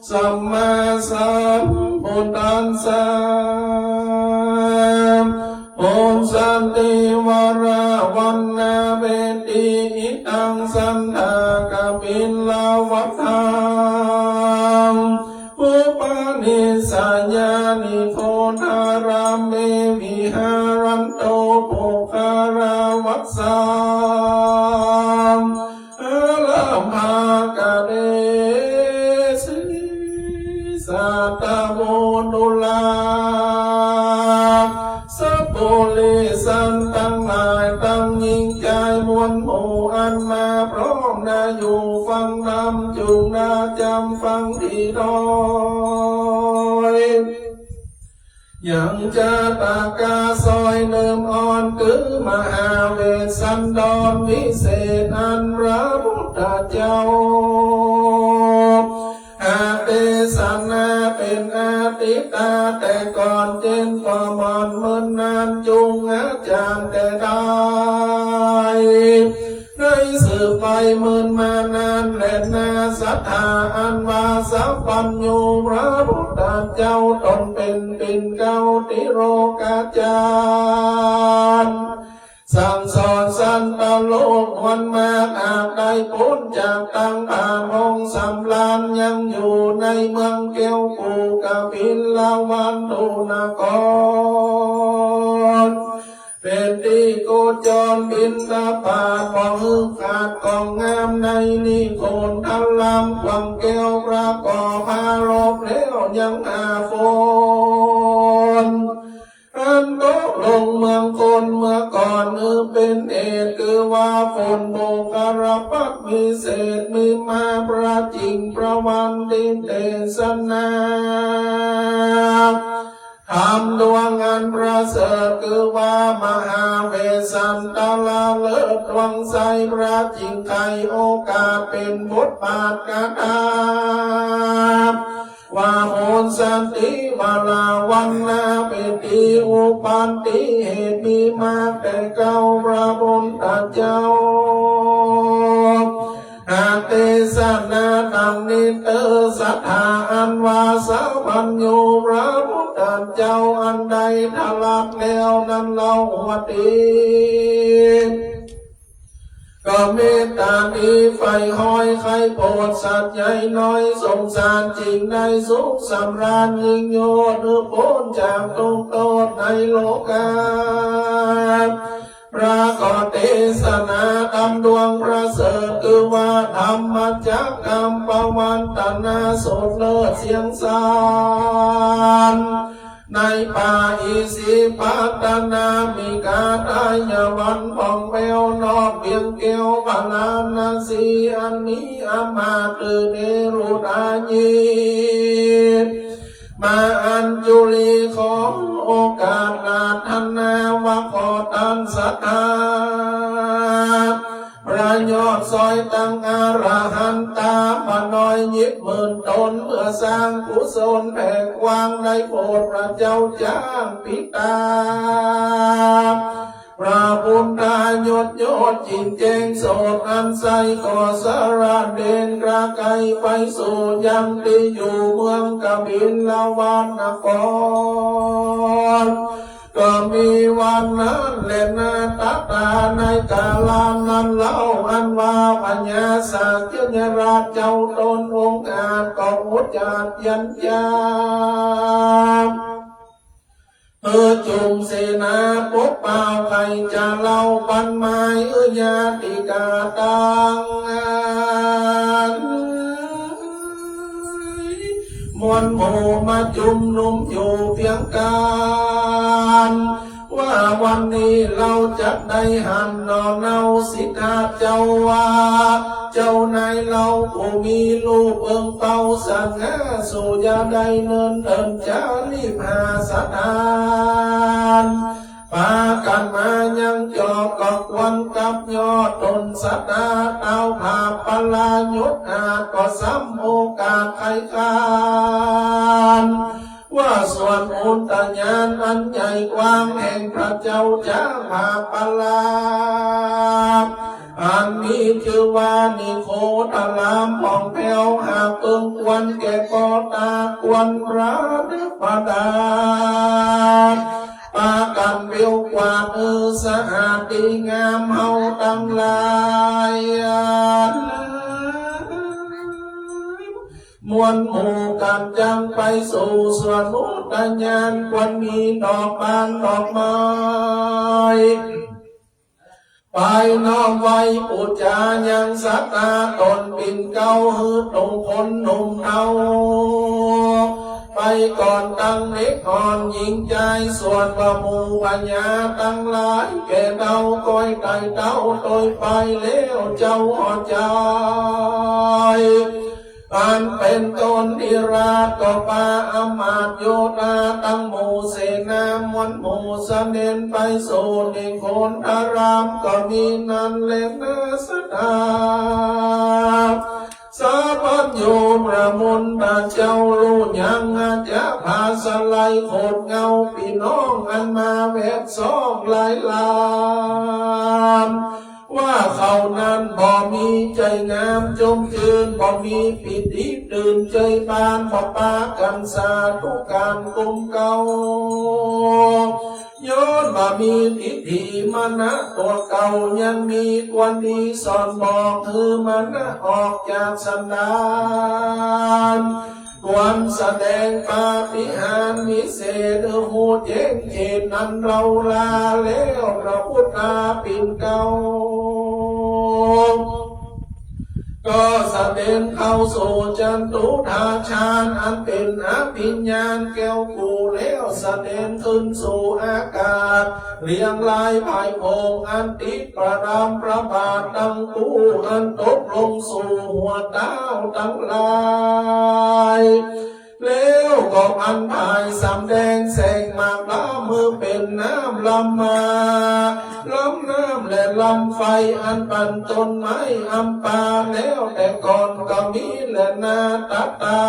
สัมมาสัมพุทธัสสะโอสันติวราวันนาเวติอิตังสันทากปิลลาวัฏังอุปนิสัญญานิโคทารามเมวิหารันโตปุคาราวัสสังอะระมากะเดสิสัตตโมนุลาสัพพุลิสันตั้งหลายตั้งยิ่งใจมวลหมู่อันมาพร้อมนาอยู่ฟังนำจุงนาจำฟังดีน้อยยังจะตากาซอยเนิมอ่อนคือมหาเวสสันดรวิเศษอันพระพุทธเจ้าอาเตสนาเป็นอาติตาแต่ก่อนเจนก็มอนเมินนานจุงอาจารย์แต่ได้ได้สืบไปเมินมานานแลนาศรัทธาอันว่าสัพพัญญูพระพุทธเจ้าตนเป็นปิ่นเก้าติโรกาจารย์สั่งสอนสันตโลกวันมาอาจได้พ้นจากตังผ่านห้องสำลานยังอยู่ในเมืองเกียวกูกะพินลาวันตุนกรเป็นที่โกจรบินตาปาดบ่ฮึกขาดกองงามในนิโคนทัลลำวังแก้วพระก่อพาลบแล้วยังอาฝนอันตกลงเมืองคนเมื่อก่อนเป็นเหตุคือว่าฝนโบกรพัดมีเศษมีมาประจริงประวันดินเตสนาทำดวงอันประเสริฐคือว่ามหาเวสสันตลาเลิศดวงใสพระจริงไทยโอกาสเป็นบทบาทกระทำว่าโอนสันติวาลาวันนาเป็นที่อุปันติเหตุมีมากแต่เก่าพระบุญตาเจ้าหากเทศนาดังนิเตอสัทธาอันว่าสัพพัญญูพระพุทธเจ้าอันใดทลักแล้วนั้นเราวัดดีก็เมตตาดีไฟห้อยใครโปรดสัตว์ใหญ่น้อยสงสารจริงในสุขสำราญยิ่งโยดพ้นจากทุกข์โทษในโลกาพระก็เทศนาตามดวงประเสริฐคือว่าธรรมจักกัมปวันตนาโสดเลิศเสียงสารในป่าอิสิปัตนามีกาตายวันผ่องแววนอกเบียงเกวพลานาสีอันมีอามาตือเนรุดาญิมาอัญจุลีขอโอกาสนาธนาวะขอตันสัทธาพระยอดซอยตั้งอรหันตาปน้อยยิบหมื่นตนเพื่อสร้างกุศลแผ่กว้างในโปรดพระเจ้าจ้างปิตาพระพุทธายศยศจริงแจ้งโสดอันใสก่อสระเด่นกระไกไปสู่ยังที่อยู่เมืองกบิลลาวานครก็มีวันนั้นเล่นนาตาตาในกาลานั้นเล่าอันว่าพญาสักยญราชเจ้าตนองค์อาจก็อุจจาดยันยาจุงเสนาปกเป่าใครจะเล่าปันไม้ญาติกาตังมวลหมู่มาจุมนุมอยู่เพียงกันว่าวันนี้เราจะได้หันนอนเอาสิทธาเจ้าว่าเจ้านายเราผู้มีลูกเอิงเป่าสังหาสู่ยาได้เนินเดินจะรีบหาสถานปากันมายังจ วันกับยอดตนสัตตาเต้าผาปลายุทธาก็ซ้ำโอกาสไขคานว่าส่วนอุตญาณอันใหญ่กว้างแห่งพระเจ้าจ้าผาปลาอันมีชื่อว่านิโคตลามผ่องแผ้วหากเอิงควันแก่ปอตาควันพระเดปดาปากันเบียวกว่าสะอาดดีงามเฮาตั้งหลายมวลหมู่กันจังไปสู่สวนอุทยานควรมีดอกบานดอกไม้ไปน้อมไว้ปุจจายังสัตตาตนปิ่นเก้าหือตรงคนหนุ่มเทาไปก่อนตั้งเล็กอ่อนหญิงใจส่วนว่าหมู่ปัญญาตั้งหลายแก่เดาก้อยไก่เต้าโดยไปแล้วเจ้าหอใจอันเป็นตนอิราตก็ปาอมาตโยธาตั้งหมู่เสนามวลหมู่เสด็จไปสู่นิโคนอารามก็มีนันเลนะสดาสาพันโยประมุนตาเจ้าลูยังอาจะพาสไลโคดเงาพี่น้องอันมาแวดซองหลายลานว่าเขานั้นบ่มีใจงามจมจืนบ่มีปิติตื่นใจบานบ่ปากันสาธุการกุมเก่าย้อนบ่มีทิฏฐิมานะตัวเก่ายังมีกวนดีสอนบอกคือมานะออกจากสันดานควรแสดงปาฏิหาริย์วิเศษหูเจงเจตนั้นเราลาแล้วพระพุทธาปิ่นเก่าก็แสดงเข้าสู่จันตุธาฌานอันเป็นอภิญญาณแก้วกูแล้วแสดงขึ้นสู่อากาศเรียงลายภายโพงอันติดประดามพระบาทดังกูอันตกลงสู่หัวเต้าทั้งหลายแล้วก็พันภายสำแดงแสงมากล้ามือเป็นน้ำลำมาลำน้ำและลำไฟอันปั่นต้นไม้อำปาแล้วแต่ก่อนก็มีและนาตัตา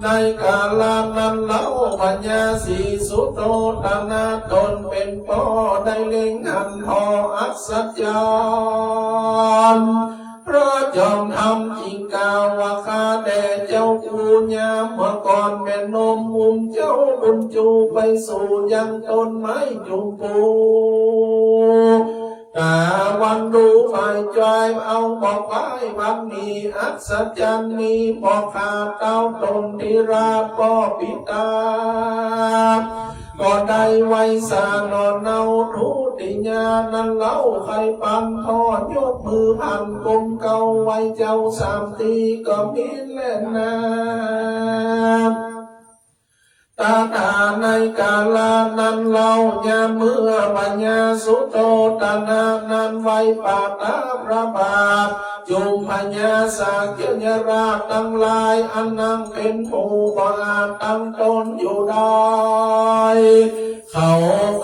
ในกาลนั้นเล่าปัญญาสีสุโตตนาตนเป็นพ่อได้เล็งหันพออัศจรรย์พระจอมทำจริงกาวาคาแด่เจ้ากูญาเมื่อก่อนเป็นนมมุมเจ้าบุญจูไปสู่ยังต้นไม้จุงปูแต่วันดูฝ่ายจอยเอาบอกไว้วันนี้อัศจรรย์มีบอกขาดเต้าตนที่ราป้อปิตาก็ได้ไว้สานอนเนาทุติญานั้นเล่าใครปันทอดยกมือพันกลมเก่าไว้เจ้าสามตีก็มีเล่นนาตาตาในกาลานั้นเล่ายามเมื่อปัญญาสุโตตนานั้นไว้ปาตาพระบาทจุมปัญญาสากเกียราชตั้งหลายอันนั่งเป็นผู้บาทตั้งตนอยู่ได้เขา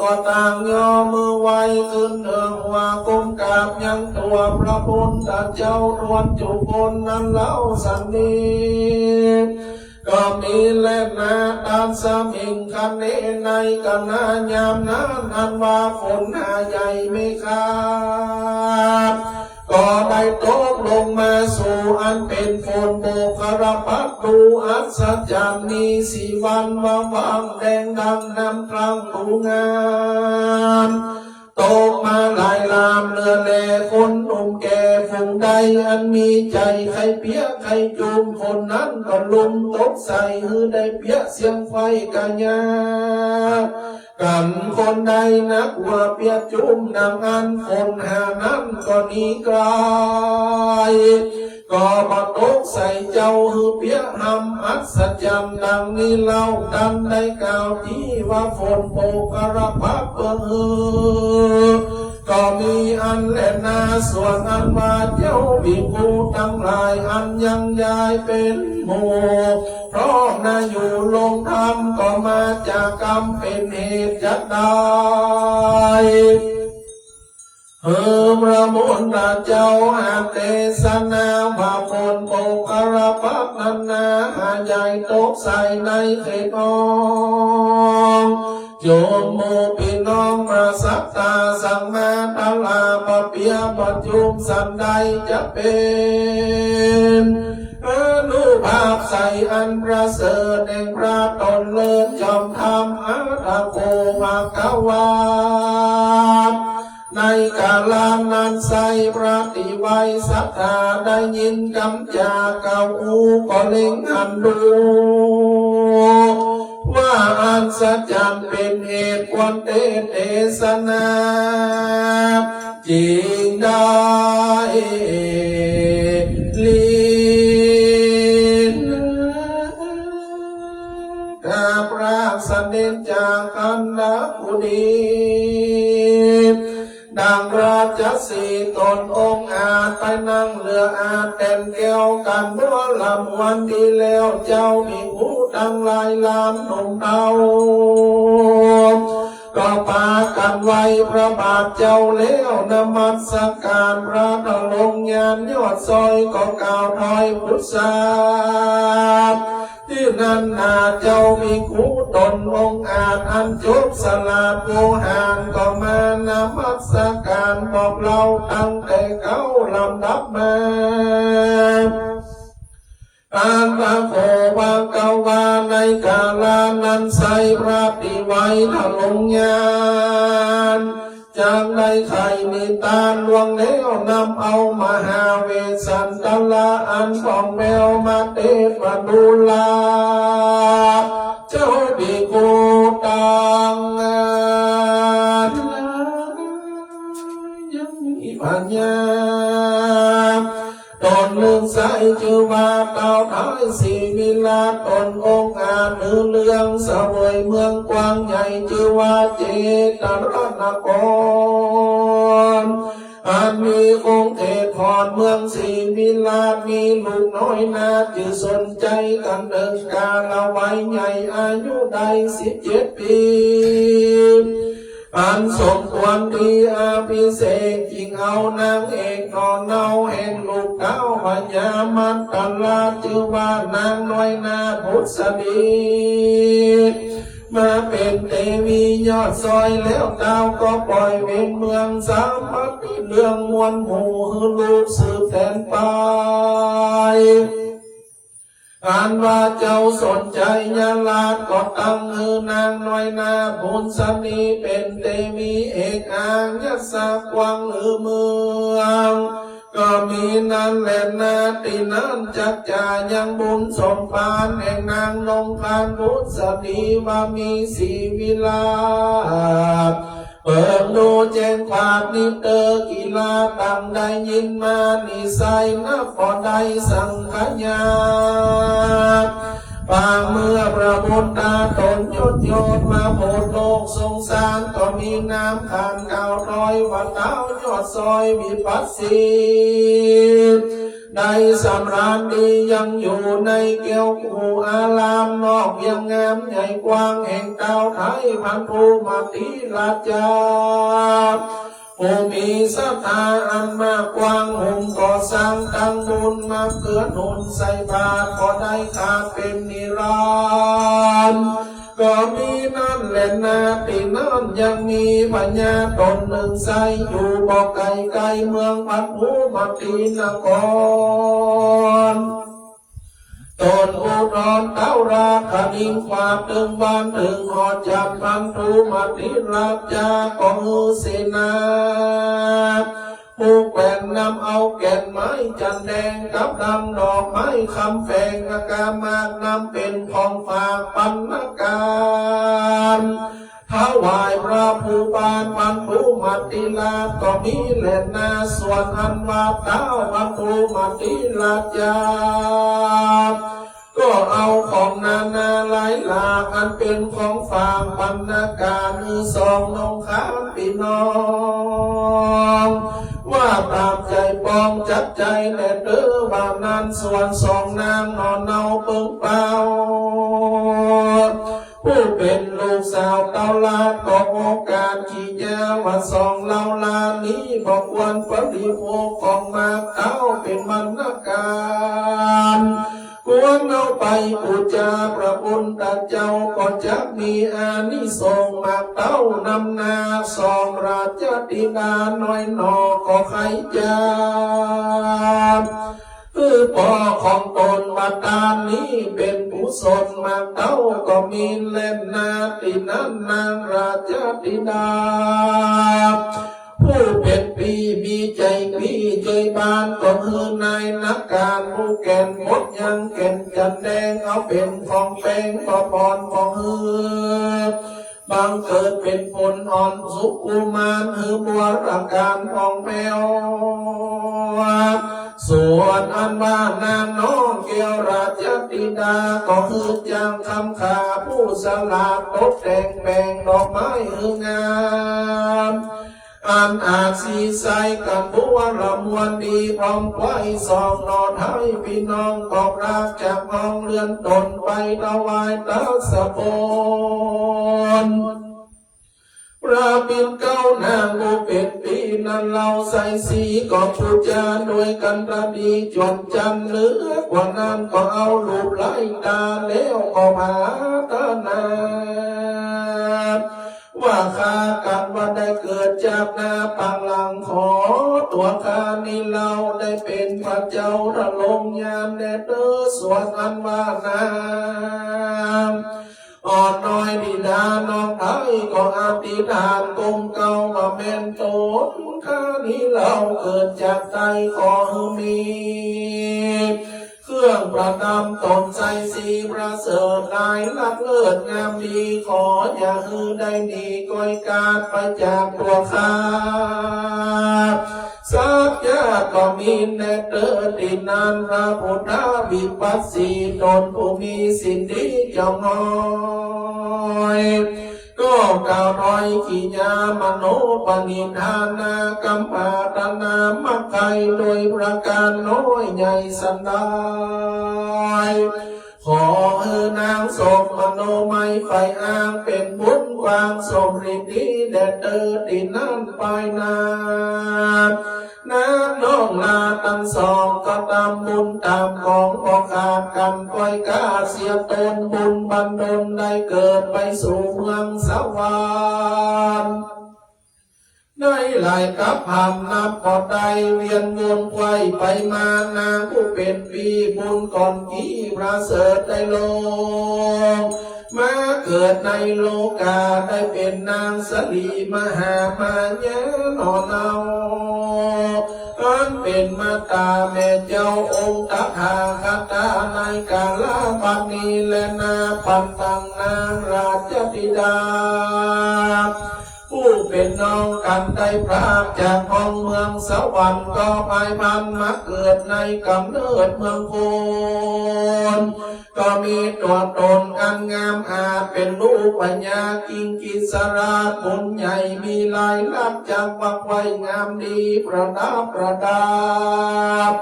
ก็ต่างย่อมือไว้ขึ้นเนืองว่ากุมกราบยังตัวพระพุทธเจ้าทวนจุคนนั้นเล่าสันนิก็มีเล่นนาตามสมิงคันเนในกันนายามนั้นอันว่าฝนหาใหญ่ไม่ขาดก็ได้ตกลงมาสู่อันเป็นฝนโบกรพัดดูอัศจรรย์มีสีวันว่าวางแดงดังน้ำคลังดูงามตกมาหลายลามเรือแลคนหนุ่มแก่ฝูงใดอันมีใจใครเปียกใครจูมคนนั้นก็ลุมตกใส่ฮือได้เปียเสียงไฟกัญญากันคนใดนักว่าเปียจุมนางอันคนหานั้นก็หนีไกลก็มาตกใส่เจ้าฮือเปียหำอัศจรรย์ดังนี้เล่าดังได้กล่าวที่ว่าฝนโปกระพับฮือก็มีอันแลนาส่วนอันว่าเจ้าบิคูทั้งหลายอันยังยายเป็นหมู่เพราะนาอยู่ลงธรรมก็มาจากกรรมเป็นเหตุจัดได้ พระมุนตเจ้าอาเทศนาว่าฝนโปกระพักนันนาหาใหญ่ตกใส่ในเขตน้องโยมโมพี่น้องมาสักตาสังมาตลาปะเปียปัจจุมสันใดจะเป็นอนุภาพใสอันประเสริฐแห่งพระตนเลิศจอมธรรมอัตถโกภควาในกาลานั้นใสพระติไวยศรัทธาได้ยินคำจากเก่าอูก็เล็งอันดูว่าอันสัจจันเป็นเหตุควรเทศนาจริงได้ลินกาพระเสด็จจากกันดาบุดีดังราชสีตนองค์อาจไปนั่งเรืออาจแต่นแก้วกันบัวลำวันดีแล้วเจ้ามีผู้ดังลายลามหนุ่มเทาก็ปากันไว้พระบาทเจ้าแล้วนมัสการพระตลงยานยอดซอยก็กล่าวถอยพุทธาที่นั่นนาเจ้ามีคู่ตนองค์อาจอันจบสลาดโมหานก็มานมัสการบอกเราตั้งแต่เขาลำดับมาอันพระโคบาเกาวาในกาลานั้นใสพระติไวยทะลงยานจากในไข่นิตาลวงแล้วนำเอามหาเวสสันตละอันของแมวมาเทศมาดูลาเจ้าบิกูตังยังมีปัญญาตนหนึ่งใสชื่อว่าเต่าท้ายสีวิลาตนองค์อาจเรืองเสวยเมืองกว้างใหญ่ชื่อว่าเจตรนครอันมีองค์เทพรเมืองศรีวิลามีลูกน้อยนาจือสนใจกันเดินกาลไว้ใหญ่อายุได้17 ปีอันสมควรดีอาภิเษกจิงเอานางเอกนอนเนาแห่งลูกเต้าพญามันตลาชื่อว่านางน้อยนาพุทธดีมาเป็นเทวียอดซอยแล้วดาวก็ปล่อยเวรเมืองสามพันเรื่องมวลหมู่ฮือลูกสืบแทนไปอันว่าเจ้าสนใจญาลาดก็ตั้งฮือนางน้อยนาพุทธนีเป็นเทวีเอกอางยัสกวังหือเมืองก็มีนั่นแหละนาตินั้นจักจายังบุญสมภารแห่งนางนงคานพุทธนีว่ามีสีวิลาเปิดดูแจ้งความนิเตอกีฬาตั้งได้ยินมานิสัยนับพอได้สังขยาบางเมื่อพระพุทธาตนยศโยนมาโปรดโลกสงสารก็มีน้ำขานเก่าร้อยวัดเต้ายอดซอยวิปัสสีได้สำราญดียังอยู่ในเกี่ยวกูอารามนอกยังงามใหญ่กว้างแห่งเต้าไทยพันธุมาติราชาผู้มีศรัทธาอันมากกว้างหุ่มก่อสร้างตั้งบุญมาเกิดหนุนใส่บาตรก็ได้ขาดเป็นนิรันดร์ก็มีนั่นแหละนาตินั่นยังมีปัญญาตนหนึ่งใสอยู่บอกไกลไกลเมืองพัทธุมาตินครตนอุดรเต้าราคณิงความถึงบ้านถึงหอดจากพันธุมาติราชาของเสนาผู้แก่นนำเอาแก่นไม้จันแดงกับดำดอกไม้คำแฝงอากามากนำเป็นของฝากปันนาการถวายพระภูบาลพันธุมาติลาก็มีแหล่นาส่วนอันว่าเต้าพันธุมาติราชาก็เอาของนานาหลายหลากอันเป็นของฝากปันนาการสองน้องข้ามพี่น้องว่าตามใจปองจับใจแน่เด้อบางนั้นส่วนสองนางนอนเนาเปิงเปล่า ผู้เป็นลูกสาวเต้าลาดก็โอกาสขี่ยาว่าสองเล่าลานี้บอกวันปฏิโภคของมาเต้าเป็นบรรณาการควรเอาไปบูชาพระพุทธเจ้าก็จะมีอานิสงส์มาเต้านำนาสองราชธิดาน้อยหนอก็ไขจามคือพ่อของตนมาตานนี้เป็นผู้สนมาเต้าก็มีเล่นนาตินั้นนางราชธิดาผู้เป็นปีมีใจปีใจบานก็คือนายนักการผู้แก่นมดยังแก่นจันแดงเอาเป็นของแปงก็พรของฮือบางเกิดเป็นผลอ่อนสุกุมารหือบัวรักการของแมวส่วนอันว่านางน้องเกี่ยวราชธิดาก็คือจางคำขาผู้สลาดตกแต่งแบ่งดอกไม้หืองามอันอาจสีใสกันบัวละมวนดีพร้อมไว้สองนอนให้พี่น้องกอบรักจากห้องเรือนตนไปถวายตัสบนพระบินเก้านางผู้เป็นปีนั้นเราใส่สีก็พูดจาโดยกันระดีจนจันเหลือกว่านั้นก็เอาลูกไล่ตาแล้วก็มาตานาว่าข้ากันว่าได้เกิดจากนาปังหลังขอตัวข้านี้เราได้เป็นพระเจ้าระลงยามแดดเด้อสวดอันว่านามอ่อนน้อยบิดาน้องไทยก็อธิษฐานกงเก่าว่าแม่นโตข้านี้เราเกิดจากใจขอมีเครื่องประดับตนใจสีประเสริฐหลายลักเลิศงามดีขออย่าฮือได้ดีก้อยกาดไปจากตัวข้าสักยาก็มีแน่เดินดินนานพระพุทธวิปัสสีตนผู้มีสิ่งดีเจ้าน้อยก็กล่าวน้อยขีญามโนปนิธานากัมปาตนามักไกโดยประการน้อยใหญ่สันดายขอเฮือนางสมมโนไม่ไฟอ้างเป็นบุญวางสมฤทธิ์แดดเดินดินนั้นไปนาน้ำน้องลาตั้งสองก็ตามบุญตามของพอขาดกันปล่อยกาเสียตนบุญบันดลได้เกิดไปสู่เมืองสวรรค์ได้หลายกับพำนับพอใดเวียนวนไขว้ไปมานางผู้เป็นปีบุญก่อนกี้ประเสริฐได้ลงมาเกิดในโลกาได้เป็นนางสลีมหามายานอนเอาอันเป็นมาตาแม่เจ้าองค์ตถาคตาในกาลบัดนี้และนาปันตังนางราชธิดาผู้เป็นน้องกันได้พรากจากห้องเมืองสวรรค์ก็ไปพันมาเกิดในกำเนิดเมืองโคนก็มีตัวตนอันงามอาจเป็นลูกปัญญากิงกิสราบุญใหญ่มีลายลักษณ์จากวักไว้งามดีประดับประดาบ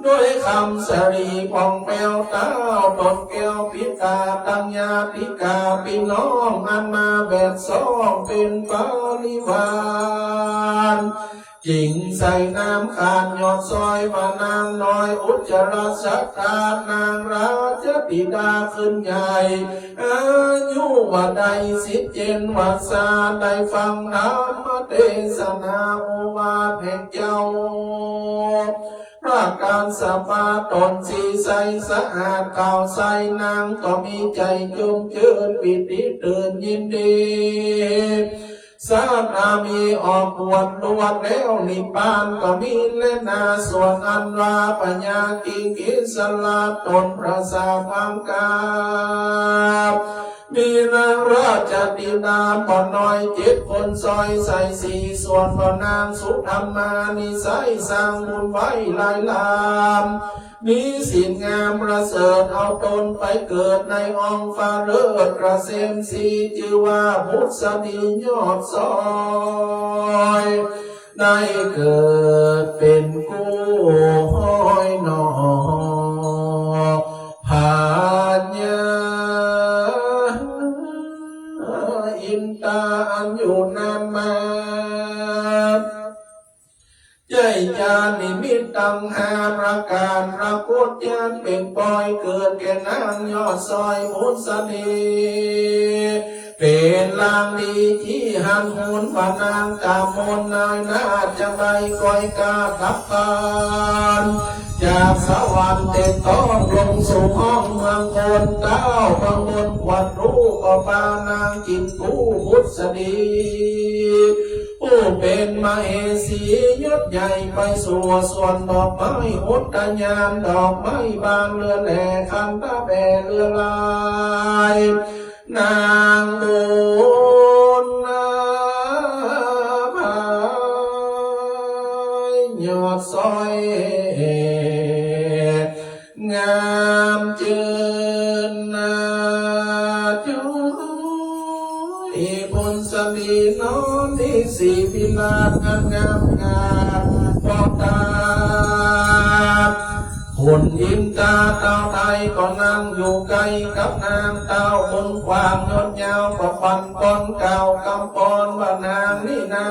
ด้วยคำสรีผ่องแผ้วเต้าตนแก้วพิกาตัญญาติกาพี่น้องอันมาแบบสองเป็นปริวารจิงใส่น้ำขานยอดซอยว่านางน้อยอุจจาระสักการนางราชธิดาขึ้นใหญ่อายุว่าใด17 วรรษาได้ฟังธรรมเทศนาโอวาทแห่งเจ้าพระการสภาตนสีใสสะอาดข่าวใสนางก็มีใจจุ่มเชิญปิติตื่นยินดีสานามีออกบวชดวงแล้วนิพพานก็มีเล่นาส่วนอันว่าปัญญากิงกิสลาตนพระสาพังกามีนางราชธิดาบ่น้อย7 คนซอยใส่4 ส่วนบ่นางสุธรรมานิสัยสร้างบุญไว้หลายลามมีศีลงามประเสริฐเอาตนไปเกิดในองค์ฟ้าเลิศกระเซมสีชื่อว่าพุทธดียอดซอยได้เกิดเป็นกู้ห้อยหนอผาญญา ตาอันอยู่นานมาใจญาณิมิตตังหาประการพระพุทธญาณเป็นปอยเกิดแก่นางยอดซอยมุสลีเป็นลางดีที่หันหุนว่านางกามนนายนาจะไปก้อยกาทับปานจากสวรรค์เต็มต้องลงสู่ห้องเมืองคนเต้าบางบนควันรู้ก็ปานางกินกู้พุทธดีผู้เป็นมเหสียศใหญ่ไปสู่ส่วนดอกไม้อุตยานดอกไม้บานเรือแหล่คันตาแบเรือลายนางบุญนาภายยอดซอยงามเจินนาจุอีบุญสลีนอนที่สีพิลาศงามงามปอตาคนอินตาเต้าไทยก็นั่งอยู่ใกล้กับนางเต้าบนควางยนยาวก็ปันปอนเก่ากำปอนว่านางนี่นา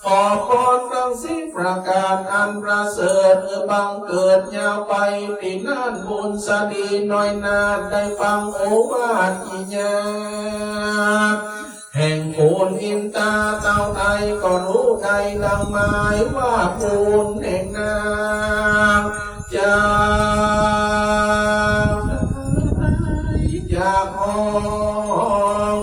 ขอพรทั้งสิประการอันประเสริฐบังเกิดยาวไปปีนั่นบุญสดีน้อยนาได้ฟังโอวาทอิญาแห่งปูนอินตาเต้าไทยก็รู้ใจดังหมายว่าปูนแห่งนางจากห้อง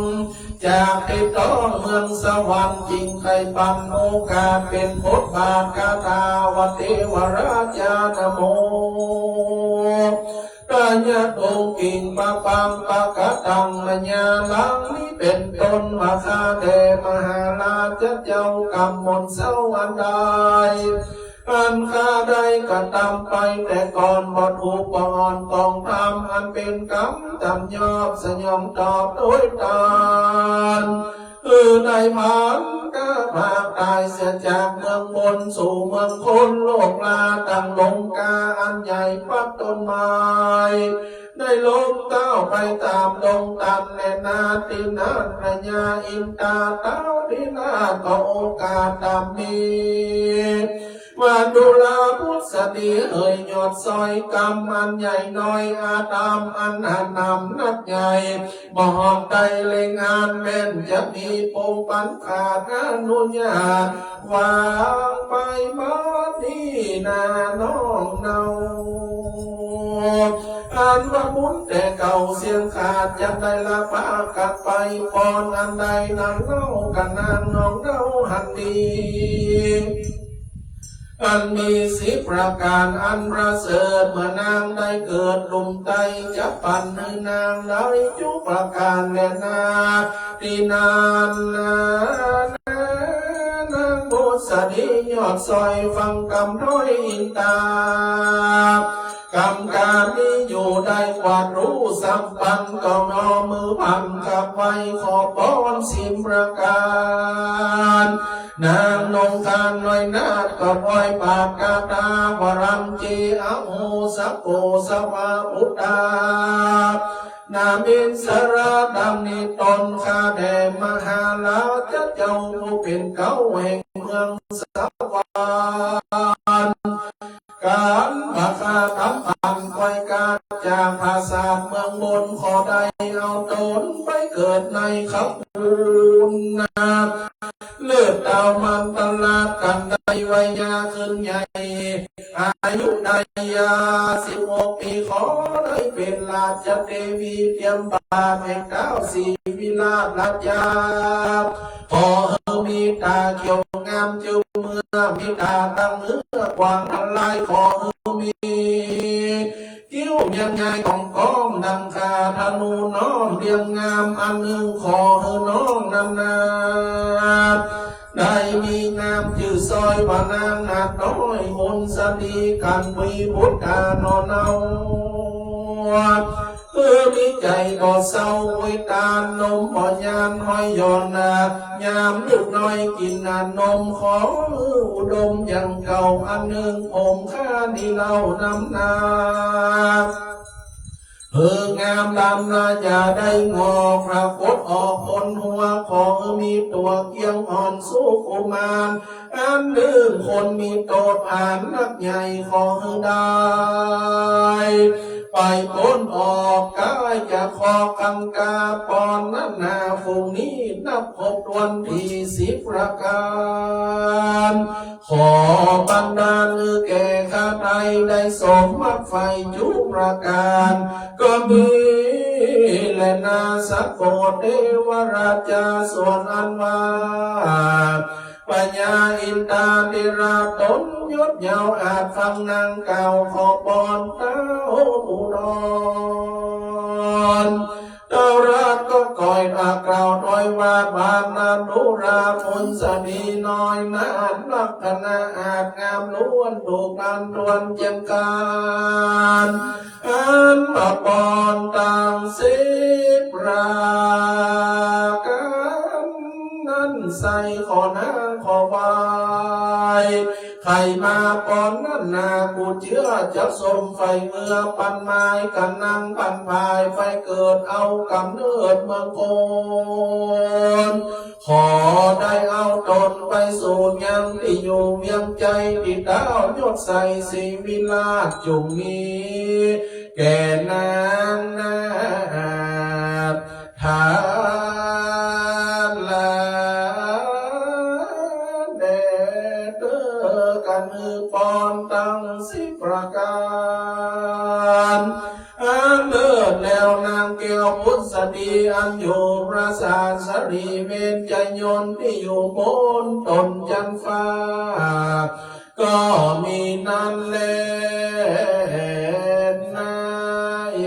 จากไอ้ต้องเมืองสวรรค์จริงใครปันโอกาสเป็นบทบาทกาตาวเทวราชานโมปัญญาโตกิ่งปะปังปะกะตังมัญญาลังนี้เป็นต้นมาคาเดมหาราชเจ้ากำมลเสวันใดอันข้าได้กระทำไปแต่ก่อนบ่ถูกบ่อ่อนต้องทำอันเป็นกรรมจำยอบสยองตอบโดยตานได้มันก็พาตายเสียจากเมืองบนสู่เมืองคนโลกลาตั้งลงกาอันใหญ่ปักต้นไม้ได้ลงเต้าไปตามดงตันแลนาตินาพระญาอินตาเต้าดินาก็โอกาสตามมีว่าดุลาพุทธดีเอ่ยยอดซอยกรรมอันใหญ่น้อยอาตามอันหันนำนักใหญ่บ่หอมใจเล็งงานแม่นจะมีปงปันขาดอนุญาตวางไปมาที่นาน้องเนาอันว่ามุนแต่เก่าเสียงขาดจะได้ละปากัดไปปอนอันใดนั้นเล่ากันนางน้องเล่าหันดีอันมีสิประการอันประเสริฐเมื่อนางได้เกิดลุมไตจะปั่นให้นางได้จุประการแลนาที่นานนางโบสดียอดซอยฟังคำร้อยอินตากำการนี้อยู่ได้กว่ารู้สัมปันก็นอมือพันกับไว้ขอป้อนสิมประการนางนงการน้อยนาดก็ปล่อยปากกาตาวรังจีอาโหสัพโกสวาอุตตานามินสระดังนิตนคาแดมหาลาจะเจ้าผู้เป็นเก้าแห่งเมืองสวรรค์การบัคาทำผ่านไว้การจากภาษาเมืองบนขอได้เอาตนไปเกิดในขับปูนนาเลือดดาวมันตลาดกันได้ไวยาขึ้นใหญ่อายุได้ยา16 ปีขอได้เป็นราชเทวีเทียมบาทแห่งเก้าสีวิลาศราชาขอมีตาเขียวงามจุเมื่อมีตาตั้งเนื้อกวางทลายขอมีคิ้วยังไงของก้องดังคาธนูน้องเรียงงามอันหนึ่งขอน้องนำนาได้มีงามชื่อซอยว่านางนาดน้อยมนสดีกันวีพุทธานอนเอามีใจก็เศร้าวิตานมบ่ยานห้อยย้อนยามลูกน้อยกินนมขออุดมอย่างเก่าอันหนึ่งผมข้านี่เล่านำนา งามดำนาจะได้งอกปรากฏออกบนหัวของมีตัวเกียงอ่อนสู้กุมารอันลืมคนมีโตผ่านนักใหญ่ของได้ไปพ้นออกกายจะคอกังกาปอนนั้นนาฝูงนี้นับครบวันที่10 ประการขอบันดาลแก่ข้าใดได้สมมักไฟจุประการก็มีและนาสักโกเทวราชาส่วนอันว่าปัญญาอินตาติราตนยศยาวอาจฟังนางเก่าขอบอนเต้าอุดรเต้าราชก็คอยอากล่าวถอยว่าบานนานุรามุนสนีน้อยนาลักษณะอาจงามล้วนถูกกันตวนเจียมการอันมาปอนต่าง10 ราการนั้นใส่ขอนางขอไว้ใครมาปอนนั้นนากูเชื่อจะสมไฟเมื่อปันไม้กันนั่งปันพายไฟเกิดเอากำเนิดเมืองโกนขอได้เอาตนไปสู่ยังที่อยู่เวียงใจที่ดาวยศใส่สีวิลาศจุงนี้แก่นางนาทานลาเดเตอกันมือปอนตั้ง10 ประการอันเลิศแล้วนางเกี่ยวพุทธดีอันอยู่ปราสาทสรีเวชใจยนต์ที่อยู่บนต้นจันฟ้าก็มีนั่นแลนาเอ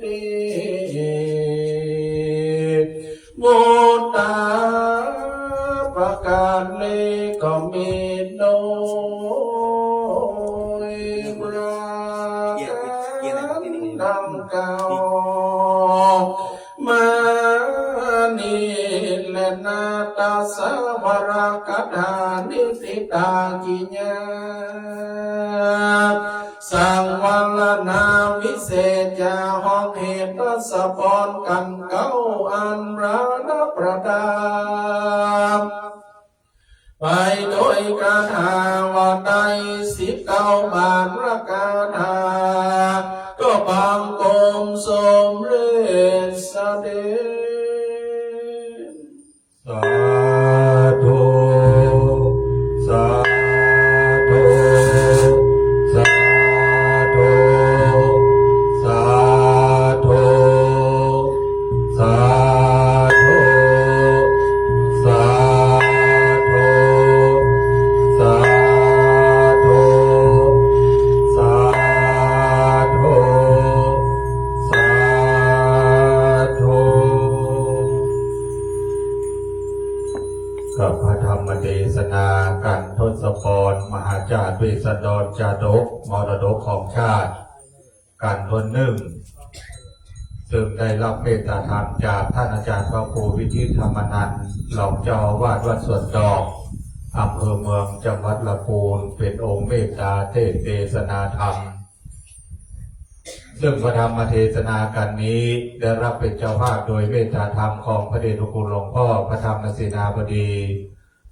ติโมตาประการเลก็มีโดยประการดังเก่ามานีและนาตาสาวรากถานิสิตากิญญาสังวัลนาวิเศษจาห้องเหตุสะพรกันเก้าอันราณประดาไปโดยกาถาว่าได้19 บาทประกาถาก็บางกรมสมเร็จเสด็จสาธุสาธุสาธุสาธุสาธุสาธุสาธุสาธุสาธุ กับพระธรรมเทศนากันทศพรมหาจารย์เวสสันดรจาดกมรดกของชาติกันทน1ซึ่งได้รับเมตตาธรรมจากท่านอาจารย์พระครูวิทิตธรรมนันท์รองเจ้าอาวาสวัดสวนดอกอำเภอเมืองจังหวัดลำพูนเป็นองค์เมตตาเทศนาธรรมซึ่งพระธรรมเทศนากันนี้ได้รับเป็นเจ้าภาพโดยเมตตาธรรมของพระเดชพระคุณหลวงพ่อพระธรรมเสนาบดี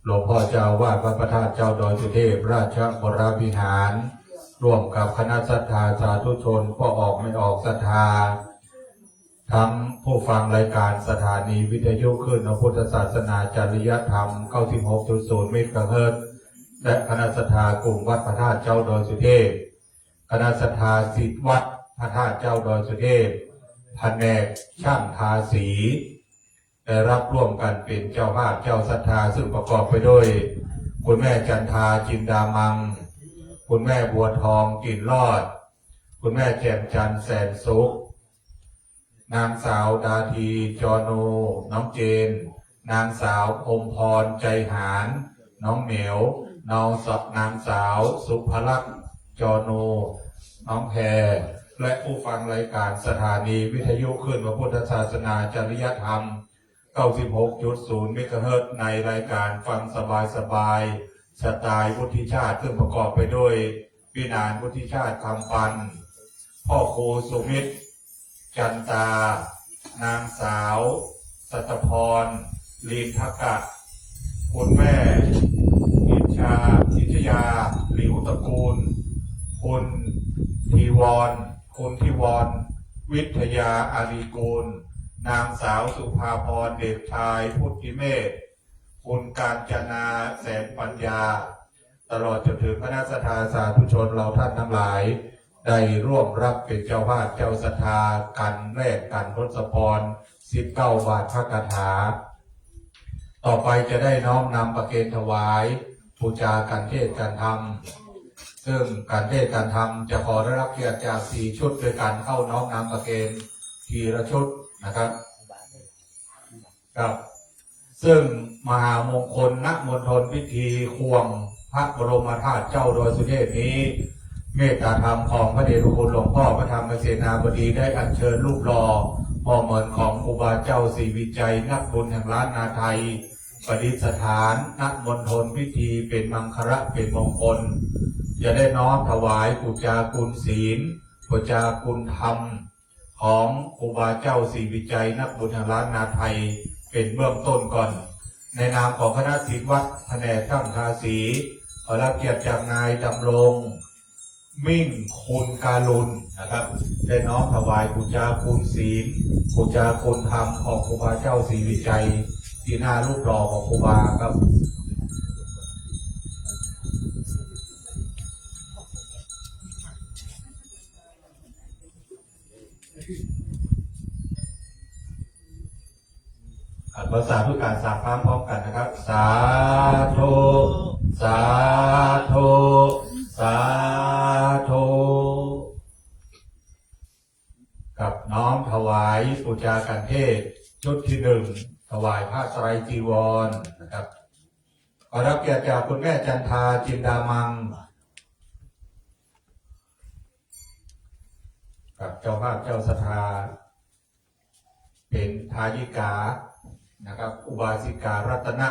หลวงพ่อเจ้าวาดวัดพระธาตุเจ้าดอยสุเทพราชวรวิหารร่วมกับคณะศรัทธาสาธุชนผู้ออกไม่ออกศรัทธาทั้งผู้ฟังรายการสถานีวิทยุคลื่นพระพุทธศาสนาจริยธรรม 96.0 เมกะเฮิรตซ์และคณะศรัทธากลุ่มวัดพระธาตุเจ้าดอยสุเทพคณะศรัทธาศิษย์วัดพระธาตุเจ้าดอยสุเทพแผนกช่างทาสีได้รับร่วมกันเป็นเจ้าภาพเจ้าศรัทธาซึ่งประกอบไปด้วยคุณแม่จันทาจินดามังคุณแม่บัวทองกินรอดคุณแม่แจ่มจันทร์แสนสุขนางสาวดาทีจอโนน้องเจนนางสาวอมพรใจหารน้องเหมียวนางสาวสุภลักษณ์จอโนน้องแพรและผู้ฟังรายการสถานีวิทยุคลื่นพระพุทธศาสนาจริยธรรม 96.0 เมกะเฮิรตซ์ในรายการฟังสบายสไตล์วุฒิชาติซึ่งประกอบไปด้วยวินานวุฒิชาติคำปัน พ่อครูสุมิตรจันตานางสาวสัตพรลีนทกะคุณแม่อิชยาหลิวตระกูลคุณทีวรวิทยาอารีกูลนางสาวสุภาพรเดชชายพุทธิเมธคุณการจนาแสงปัญญาตลอดจนถึงคณะสัทธาสาธุชนเราท่านทั้งหลายได้ร่วมรับเป็นเจ้าภาพเจ้าศรัทธากันแรกกันทศพร19 บาทพระคาถาต่อไปจะได้น้อมนำประเคนถวายบูชาการเทศน์การธรรมซึ่งการเทศน์การธรรมจะขอได้รับเกียรติจาก4 ชุดด้วยกันเข้าน้อมนำประเคนทีละชุดนะครับซึ่งมหามงคลณมณฑลพิธีควงพระบรมธาตุเจ้าดอยสุเทพนี้เมตตาธรรมของพระเดชพระคุณหลวงพ่อพระธรรมเสนาบดีได้อัญเชิญรูปหล่อพ่อเหมือนของครูบาเจ้าศรีวิจัยนักบุญแห่งล้านนาไทยประดิษฐานณมณฑลพิธีเป็นมังคละเป็นมงคลจะได้น้อมถวายปุจจาคุณศีลปุจจาคุณธรรมของครูบาเจ้าศรีวิจัยนักบุญแห่งล้านนาไทยเป็นเบื้องต้นก่อนในนามของคณะศิษย์วัดแผนกถ้ำทาสีขอรับเกียรติจากนายดำรงมิ่งคุณการุณนะครับได้น้อมถวายปุจจาคุณศีลปุจจาคุณธรรมของครูบาเจ้าศรีวิจัยที่หน้ารูปหล่อของครูบาครับภาษาทุกการสามพร้อมกันนะครับสาธุสาธุสาธุกับน้อมถวายบูชาการเทศน์ชุดที่ 1ถวายผ้าไตรจีวรนะครับขอรับเกียรติจากคุณแม่จันทาจินดามังกับเจ้าภาพเจ้าศรัทธาเป็นทายิกานะครับอุบาสิการัตนะ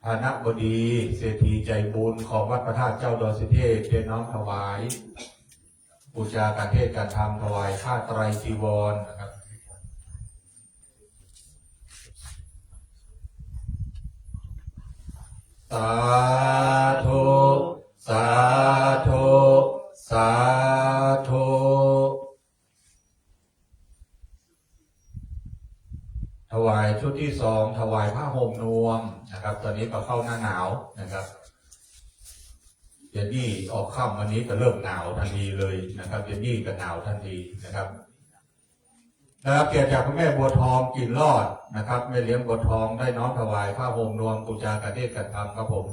ฐานะบดีเศรษฐีใจบุญของวัดพระธาตุเจ้าดอยสุเทพได้น้อมถวายบูชาการเทศน์การธรรมถวายผ้าไตรจีวรนะครับสาธุสาธุสาธุถวายชุดที่ 2ถวายผ้าห่มนวมนะครับตอนนี้ก็เข้าหน้าหนาวนะครับเดี๋ยวนี้ออกค่ำวันนี้ก็เริ่มหนาวทันทีเลยนะครับเดี๋ยวนี้ก็หนาวทันทีนะครับเกียรติจากคุณแม่บัวทองกลิ่นรอดนะครับแม่เลี้ยงบัวทองได้น้อมถวายผ้าห่มนวมบูชาการเทศน์การธรรมครับผม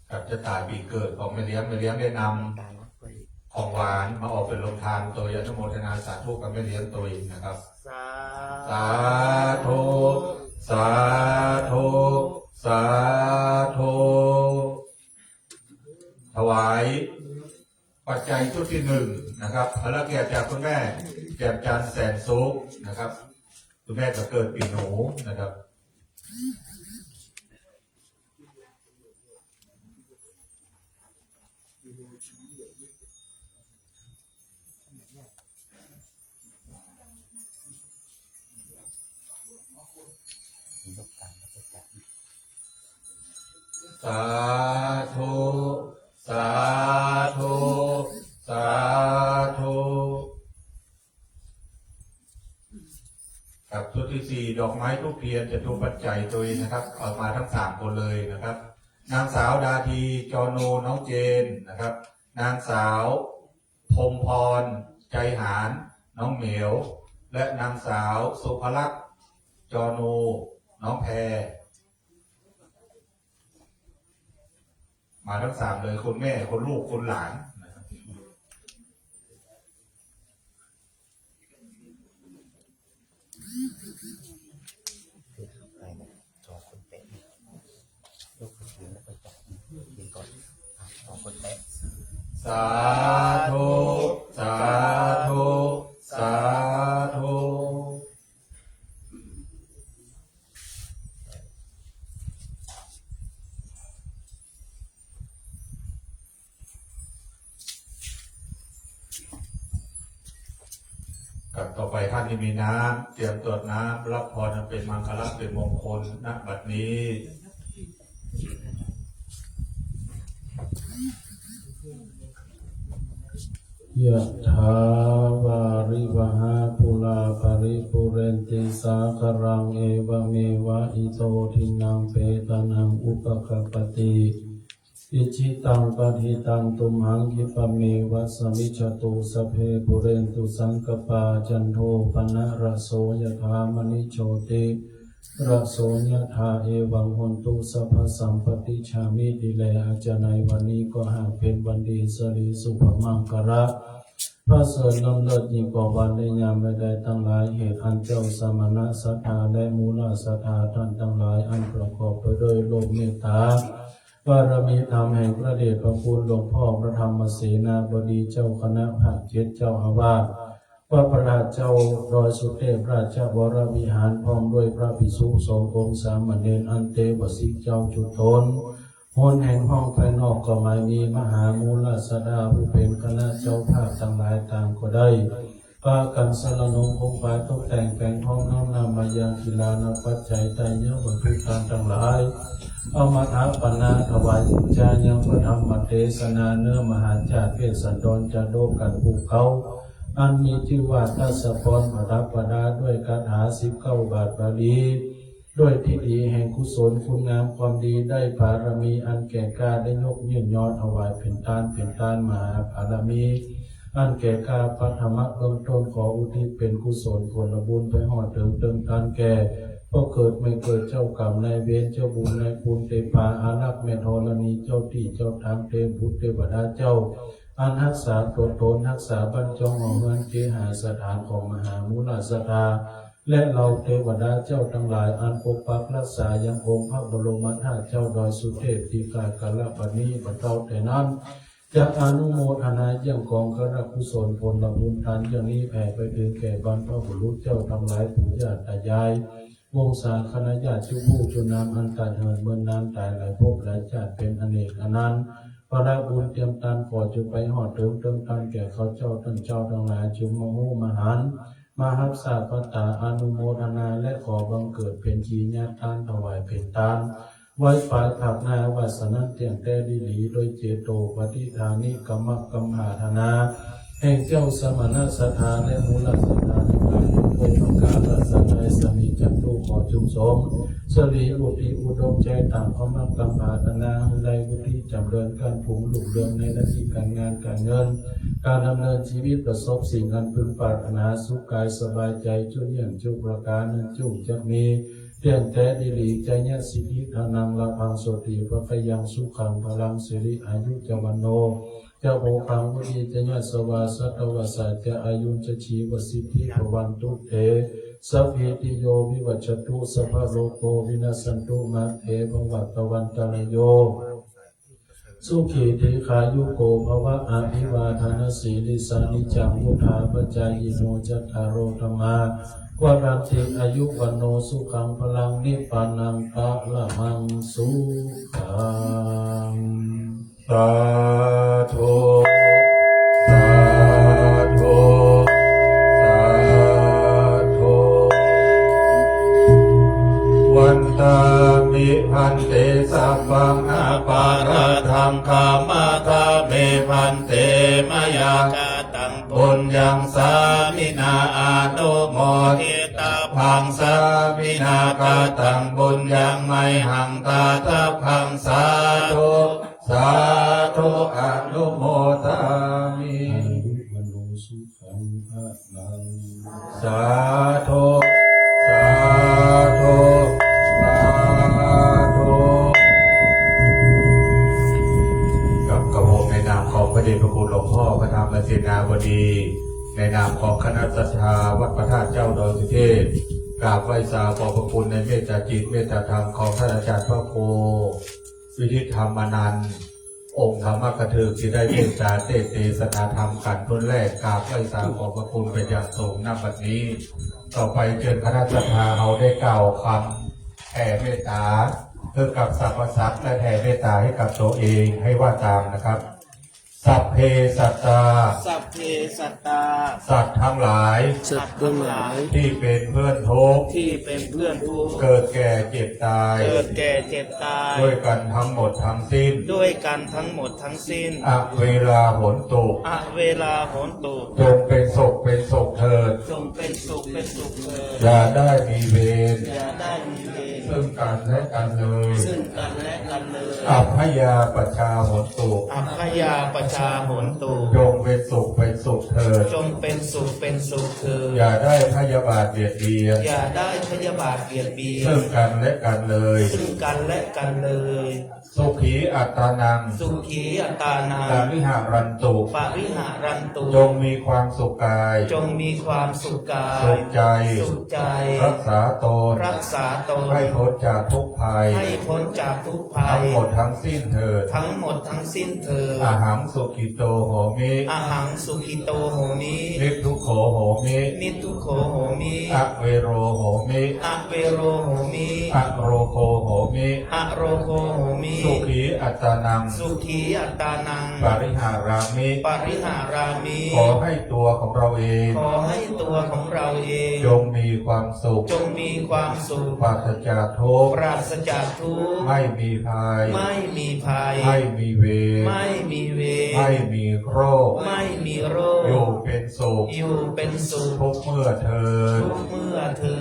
กับจะตายปีเกิดของแม่เลี้ยงได้นำของหวานมาออกเป็นโรงทานโดยอนุโมทนาสาธุกับแม่เลี้ยงตัวเองนะครับสาธุสาธุสาธุถวายปัจจัยชุดที่ 1นะครับพระเกียรติจากคุณแม่แจ่มจันทร์แสนสุขนะครับคุณแม่ก็เกิดปีหนูนะครับสาธุสาธุสาธุกับชุดที่ 4ดอกไม้ทูปเทียนจะทูปปัจจัยตัวนะครับออกมาทั้ง3คนเลยนะครับนางสาวดาทีจอโนน้องเจนนะครับนางสาวพรมพรใจหารน้องเหมียวและนางสาวสุภลักษณ์จอโนน้องแพรมาทั้ง3เลยคุณแม่คุณลูกคุณหลานสาธุสาธุสาธุ ครับต่อไปท่านที่มีน้ำเตรียมตรวจน้ำรับพรอันเป็นมังคลเป็นมงคลณบัดนี้ ยะถาวาริวหาปุราปริปุเรนติสาคารังเอวเมวะอิโตทินังเปตานังอุปกปปติอิจิตังปฏิตังตุมหังคิปะเมวะสมิจฉตุสัพเพปุเรนตุสังกปาจันโทปนะระโสยถามณิโชติระโสยถาเอวังหนตุสัพพสัมปติชามิดิเลอาจารย์ในวันนี้ก็หากเป็นวันดีสริสุภมังคละพระเสริฐล้ำเลิศยิ่งกว่าวันในยามใดๆทั้งหลายเหตุอันเจ้าสมณะศรัทธาและมูลศรัทธาท่านทั้งหลายอันประกอบไปด้วยโลภเมตตาบารมีธรรมแห่งพระเดชพระคุณหลวงพ่อพระธรรมเสนาบดีเจ้าคณะภาคเจ็ดเจ้าอาวาสวัดพระราชเจ้าดอยสุเทพราชวรวิหารพร้อมด้วยพระภิกษุสงฆ์องค์สามเณรอันเตวสิกเจ้าจุฑนโหนแห่งห้องภายนอกก็หมายมีมหามูลสดาผู้เป็นคณะเจ้าภาพทั้งหลายต่างก็ได้ปากันสรนงคงฝ่ายตกแต่งแปลงห้องน้อมนำมายังกีฬานปัจจัยใจเยอะวัตถุการทั้งหลายเอามาถาปนาถวายบูชายังพระธรรมเทศนาเนื้อมหาจารย์เวสสันดรจะโดกันภูเขาอันมีชื่อว่าทัศพรประดับประดาด้วยคาถา19 บาทบาลีด้วยทิฏฐิแห่งกุศลคุณงามความดีได้บารมีอันแก่กล้าได้ยกยื่นยอดถวายเป็นทานมหาบารมีอันแก่กล้าปัทมะเบื้องต้นขออุทิศเป็นกุศลผลบุญไปหอดถึงเติมทานแก่ก็เกิดไม่เกิดเจ้ากรรมนายเวรเจ้าบุญนายคุณเทพาอารักษ์แม่ธรณีเจ้าที่เจ้าทางเทพบุตรเทวดาเจ้าอันรักษาตัวตนรักษาบรรจงของเมืองเกหาสถานของมหามุลสถาและเราเทวดาเจ้าทั้งหลายอันปกปักรักษายังองค์พระบรมธาตุเจ้าดอยสุเทพที่กาลปณีบรรเทาแต่นั้นจากอนุโมทนาเยี่ยงกองคณะกุศลผลบุญทานอย่างนี้แผ่ไปถึงแก่บรรพบุรุษเจ้าทั้งหลายปู่ย่าตายายวงศาคณะญาติชุผู้จุนามอันตาเหินเมื่อนานตายหลายภพหลายชาติเป็นอเนกอนันต์พระบุญเตรียมทานขอจุไปหอดเติมทานแก่เขาเจ้าท่านเจ้าทั้งหลายจุมโหมหันมหัสสะปตาอนุโมทนาและขอบังเกิดเป็นจีญาทานถวายเป็นทานไว้ฝ่ายผักนาวาสนาเตียงแต่ดิหลีโดยเจโตปฏิฐานิกรรมกรรมหานาแห่งเจ้าสมณสถานและมูลสถานทั้งหลายด้วยประกาศรัศนัยสมิจันทุขอจุมสมสรีบุตรีอุดมใจตามความกรรมหานาในบุตรีจำเริญการผุงหลุกเรืองในหน้าที่การงานการเงินการดำเนินชีวิตประสบสิ่งอันพึงปรารถนาสุขกายสบายใจจุนอย่างจุประการนั้นจุจะมีเตียงแต่ดิลีใจญาสิทธิธนังละพังโสติพระพยังสุขังพลังสิริอายุจวันโนจะโอคังวุฒิจะญาสวาสัตวสัจจะอายุจะชีวสิทธิภวันตุเตสัพพิติโยวิวัชตุสัพพโลกโกวินาสันตุมาเทภวัตวันตรโยสุขีติขายุโกภวะอาภิวาทานสีลิสานิจังวุธาปจายโนจัตตารโรธรรมาวรันติอายุวันโนสุขังพลังนิพพานังตะละมังสุขังสาธุสาธุสาธุวันตามิพันเตสัพพังอาปาราธังคามาคาเมพันเตมยากาตังปุญญังสามินาอานุโมทิตาพังสามินากาตังปุญญังไมหังตาตาพังสาธุสาธุอนุโมทามิมโนสุขังพระนังสาธุสาธุสาธุกับกระผมในนามของพระเดชพระคุณหลวงพ่อพระธรรมเสนาบดีในนามของคณะศรัทธาวัดพระธาตุเจ้าดอยสุเทพกราบไหว้สาขอพระคุณในเมตตาจิตเมตตาธรรมของท่านอาจารย์พระโควิทิธรรมานันท์องค์ธรรมกถึกที่ได้เมตตาเตสนาธรรมกันต้นแรกกราบไหว้สาขอพระคุณเป็นอย่างสูงณบัดนี้ต่อไปเชิญคณะศรัทธาเราได้กล่าวคำแผ่เมตตาเพื่อกับสรรพสัตว์และแผ่เมตตาให้กับตัวเองให้ว่าตามนะครับ สัพเพสัตตา สัพเพสัตตา สัตว์ทั้งหลาย สัตว์ทั้งหลาย ที่เป็นเพื่อนทุกข์ ที่เป็นเพื่อนทุกข์ เกิดแก่เจ็บตาย เกิดแก่เจ็บตาย ด้วยกันทั้งหมดทั้งสิ้น ด้วยกันทั้งหมดทั้งสิ้น เวลาฝนตก เวลาฝนตก จงเป็นศกเป็นศกเถิด จงเป็นสุขเป็นสุขเถิด อย่าได้มีเวร อย่าได้มีเวร ซึ่งกันและกันเลย ซึ่งกันและกันเลย อัพยาปชาฝนตก อัพยาประชาหนตุ จงเป็นสุขเป็นสุขเถิด จงเป็นสุขเป็นสุขเถิด อย่าได้พยาบาทเบียดเบียน อย่าได้พยาบาทเบียดเบียน ซึ่งกันและกันเลย ซึ่งกันและกันเลย สุขีอัตตานัง สุขีอัตตานา ตาวิหารันตุ ปริหารันตุ จงมีความสุขกาย จงมีความสุขกาย สุขใจ สุขใจ รักษาตน รักษาตน ให้พ้นจากทุกภัย ให้พ้นจากทุกภั ทั้ ย งหมดทั้งสิ้นเถิด ทั้งหมดทั้งสิ้นเถิด อาหังสุขิโตโหมิ อาหังสุขิโตโหมิ นิพทุโขโหมิ นิทุโขโหมิ อเวโรโหมิ อะเวโรโหมิ อโรโคโหมิ อะโรโคโหมิ สุขีอัตตานัง สุขีอัตตานัง ปริหารามิ ปริหารามิ ขอให้ตัวของเราเอง ขอให้ตัวของเราเอง จงมีความสุข จงมีความสุข ปราศจากทุกข์ ปราศจากทุกข์ ไม่มีภัย ไม่มีภัย ไม่มีเวร ไม่มีเวร ไม่มีโรค ไม่มีโรค อยู่เป็นสุข อยู่เป็นสุข ทุกเมื่อเทิน ทุกเมื่อเทิ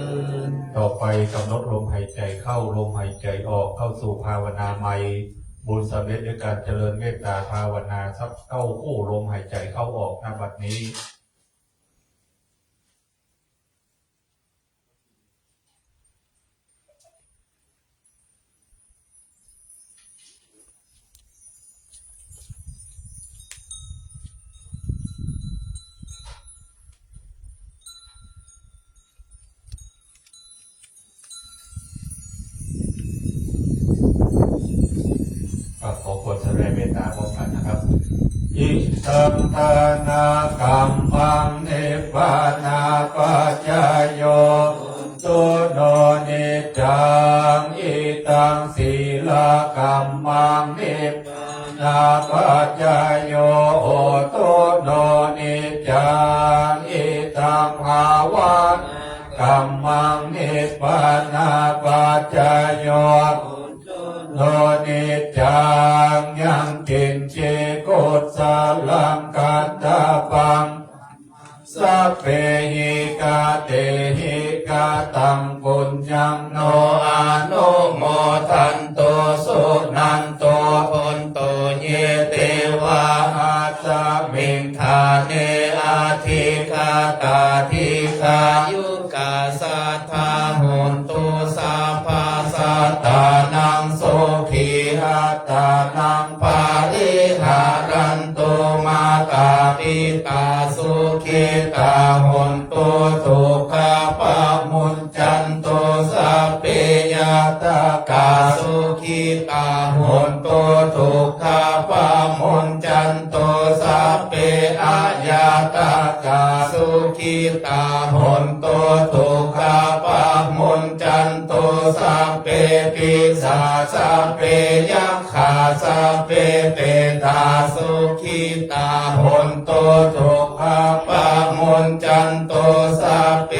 น ต่อไปกำหนดลมหายใจเข้าลมหายใจออกเข้าสู่ภาวนาใหม่บุญสำเร็จด้วยการเจริญเมตตาภาวนาสักเข้าคู่ลมหายใจเข้าออกณบัดนี้ ขอควรแสดงเมตตาพร้อมกันนะครับอิตังทานากัมมังเนปานาปัจจายโยตุโนนิจังอิตังศีลกัมมังเนปานาปัจจายโยตุโนนิจังอิตังภาวันกัมมังเนปานาปัจจายโยโนนิจังยังกินเจโกสาลังกัตตาปังสัพเพหิกาเตหิกาตังปุญญังโนอานุโมทันโตสุนันโตพุนโตเยเตวะอาสมิงทาเนอาทิคาตาทิคายุกาสัทธาหุนตุสัพพะสัตตานังโสขีหัตตานังปาริหารันตุมาตาปิตาสุขิตาหุนตุทุกขปะมุญจันตุสัพเพยตากาสุขิตาหุนตุทุกขปะมุญจันตุสัพเพอายตากาสุขิตาหุนตุทุกขปะมุญจันตุสัพเพปิสาสัพเพยัคขาสัพเพเตตาสุขิตาหุนตุทุกขปะมุญจันตุสัพเพ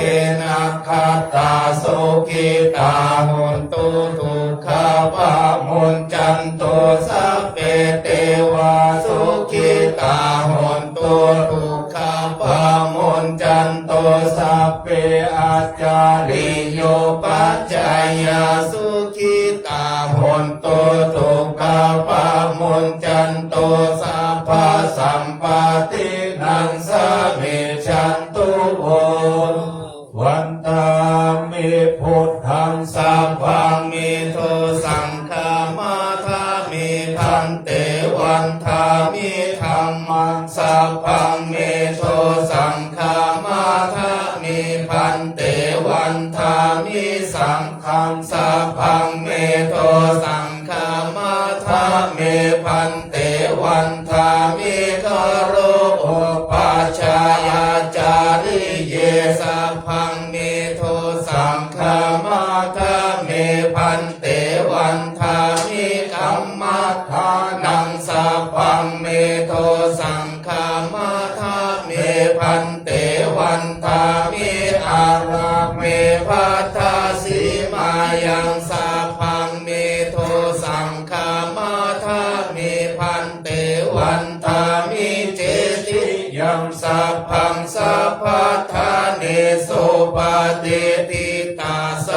นัคขตาสุขิตาหุนตุทุกขปะมุญจันตุสัพเพเทวาสุขิตาหุนตุทุกขปะมุญจันตุสัพเพอาจาริโยปัจจายาสุขิตาหุนตุทุกขปะมุญจันตุสัพพะสัมปตินังสมิชันตุโววันตามิพุทธังสัพพังมิโทสังฆามาทามิพันเตวันทามิธัมมังสัพพังมิโทสังฆามาทามิพันเตวันทามิสังฆังสัพพังมิโทสังฆามาทามิพันเตวันทามิคโรโอปัจจายาจาริเยสัพพังมิโทสังฆามาทามิพันเตวันทามิกัมมัฏฐานังสัพพังมิโทสั ปฏิทิตาส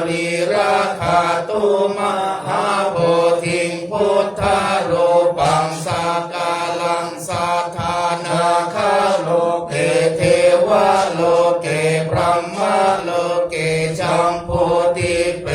รีระคาตุมหาโพธิงพุทธรูปังสักกาลังสัทธานาคาโลเกเทวะโลเกพรหมโลเกจัมโพธิเป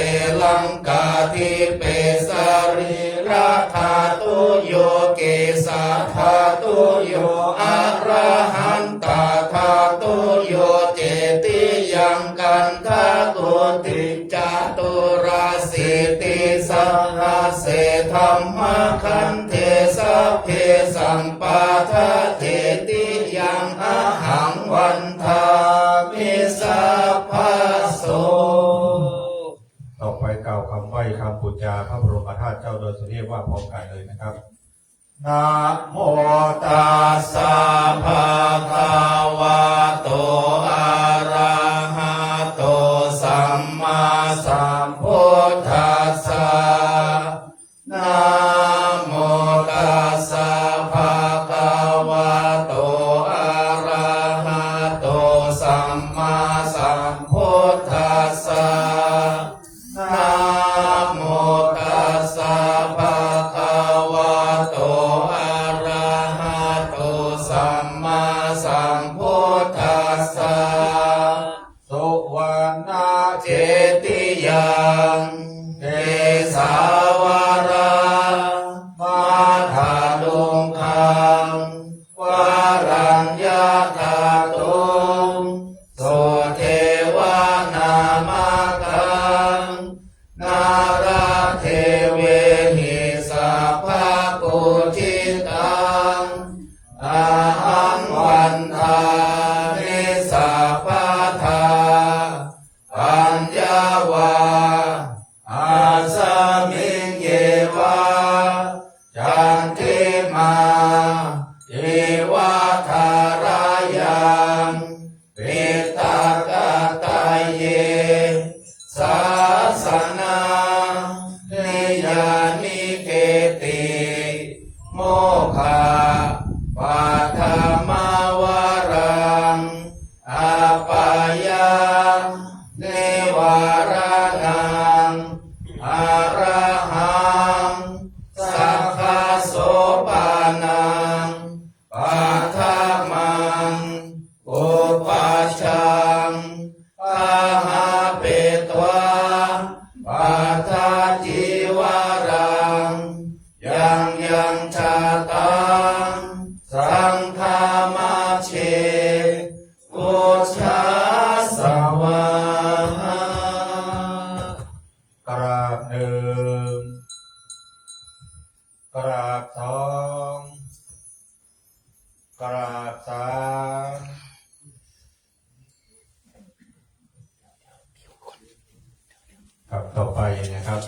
ลังกาทิเปสรีระคาตุโยเกสัทธาตุโยอะระหันตาธาตุโยเจติยังกันทาตุติจาตุราสิติสังหาเสธัมมคันเทสัพเพสัมปาทะเทติยังอะหังวันทามิสัพพโสต่อไปกล่าวคำไหว้คำปุจจาพระบรมธาตุเจ้าโดยสุเทพว่าพร้อมกันเลยนะครับนะโมตัสสะภะคะวะโตอะระหะโตสัมมาสัมพุทธัสสะนะโมตัสสะภะคะวะโตอะระหะโตสัมมาสัมพุทธัสสะนะโมตัสสะภะคะวะโตอะระหะโตสัมมาสัมพุทธัสสะสุวรรณเจติยังเกสาวรามาธาลุงคังวารัญญาธาตุงโสเทวานามากังนาราเทเวหิสัพพะปุจิตังอาหังวันทานิสัพพะทาปัญญาวาอาสมิงเยวาจันทิมาเอวาทารายังปิตากาตายเยสาสนาเนยานิเกติโมฆะปาธามาวรังอาปายาเนวารานังอาระหังสัพพะโสปานังปาทามังอุปัชชังปาหาเปตวาปาทาจิวารังยังชาตังสังฆามาเชปุชฌาสวากราบหนึ่งกราบสองกราบสามครับต่อไปนะครับ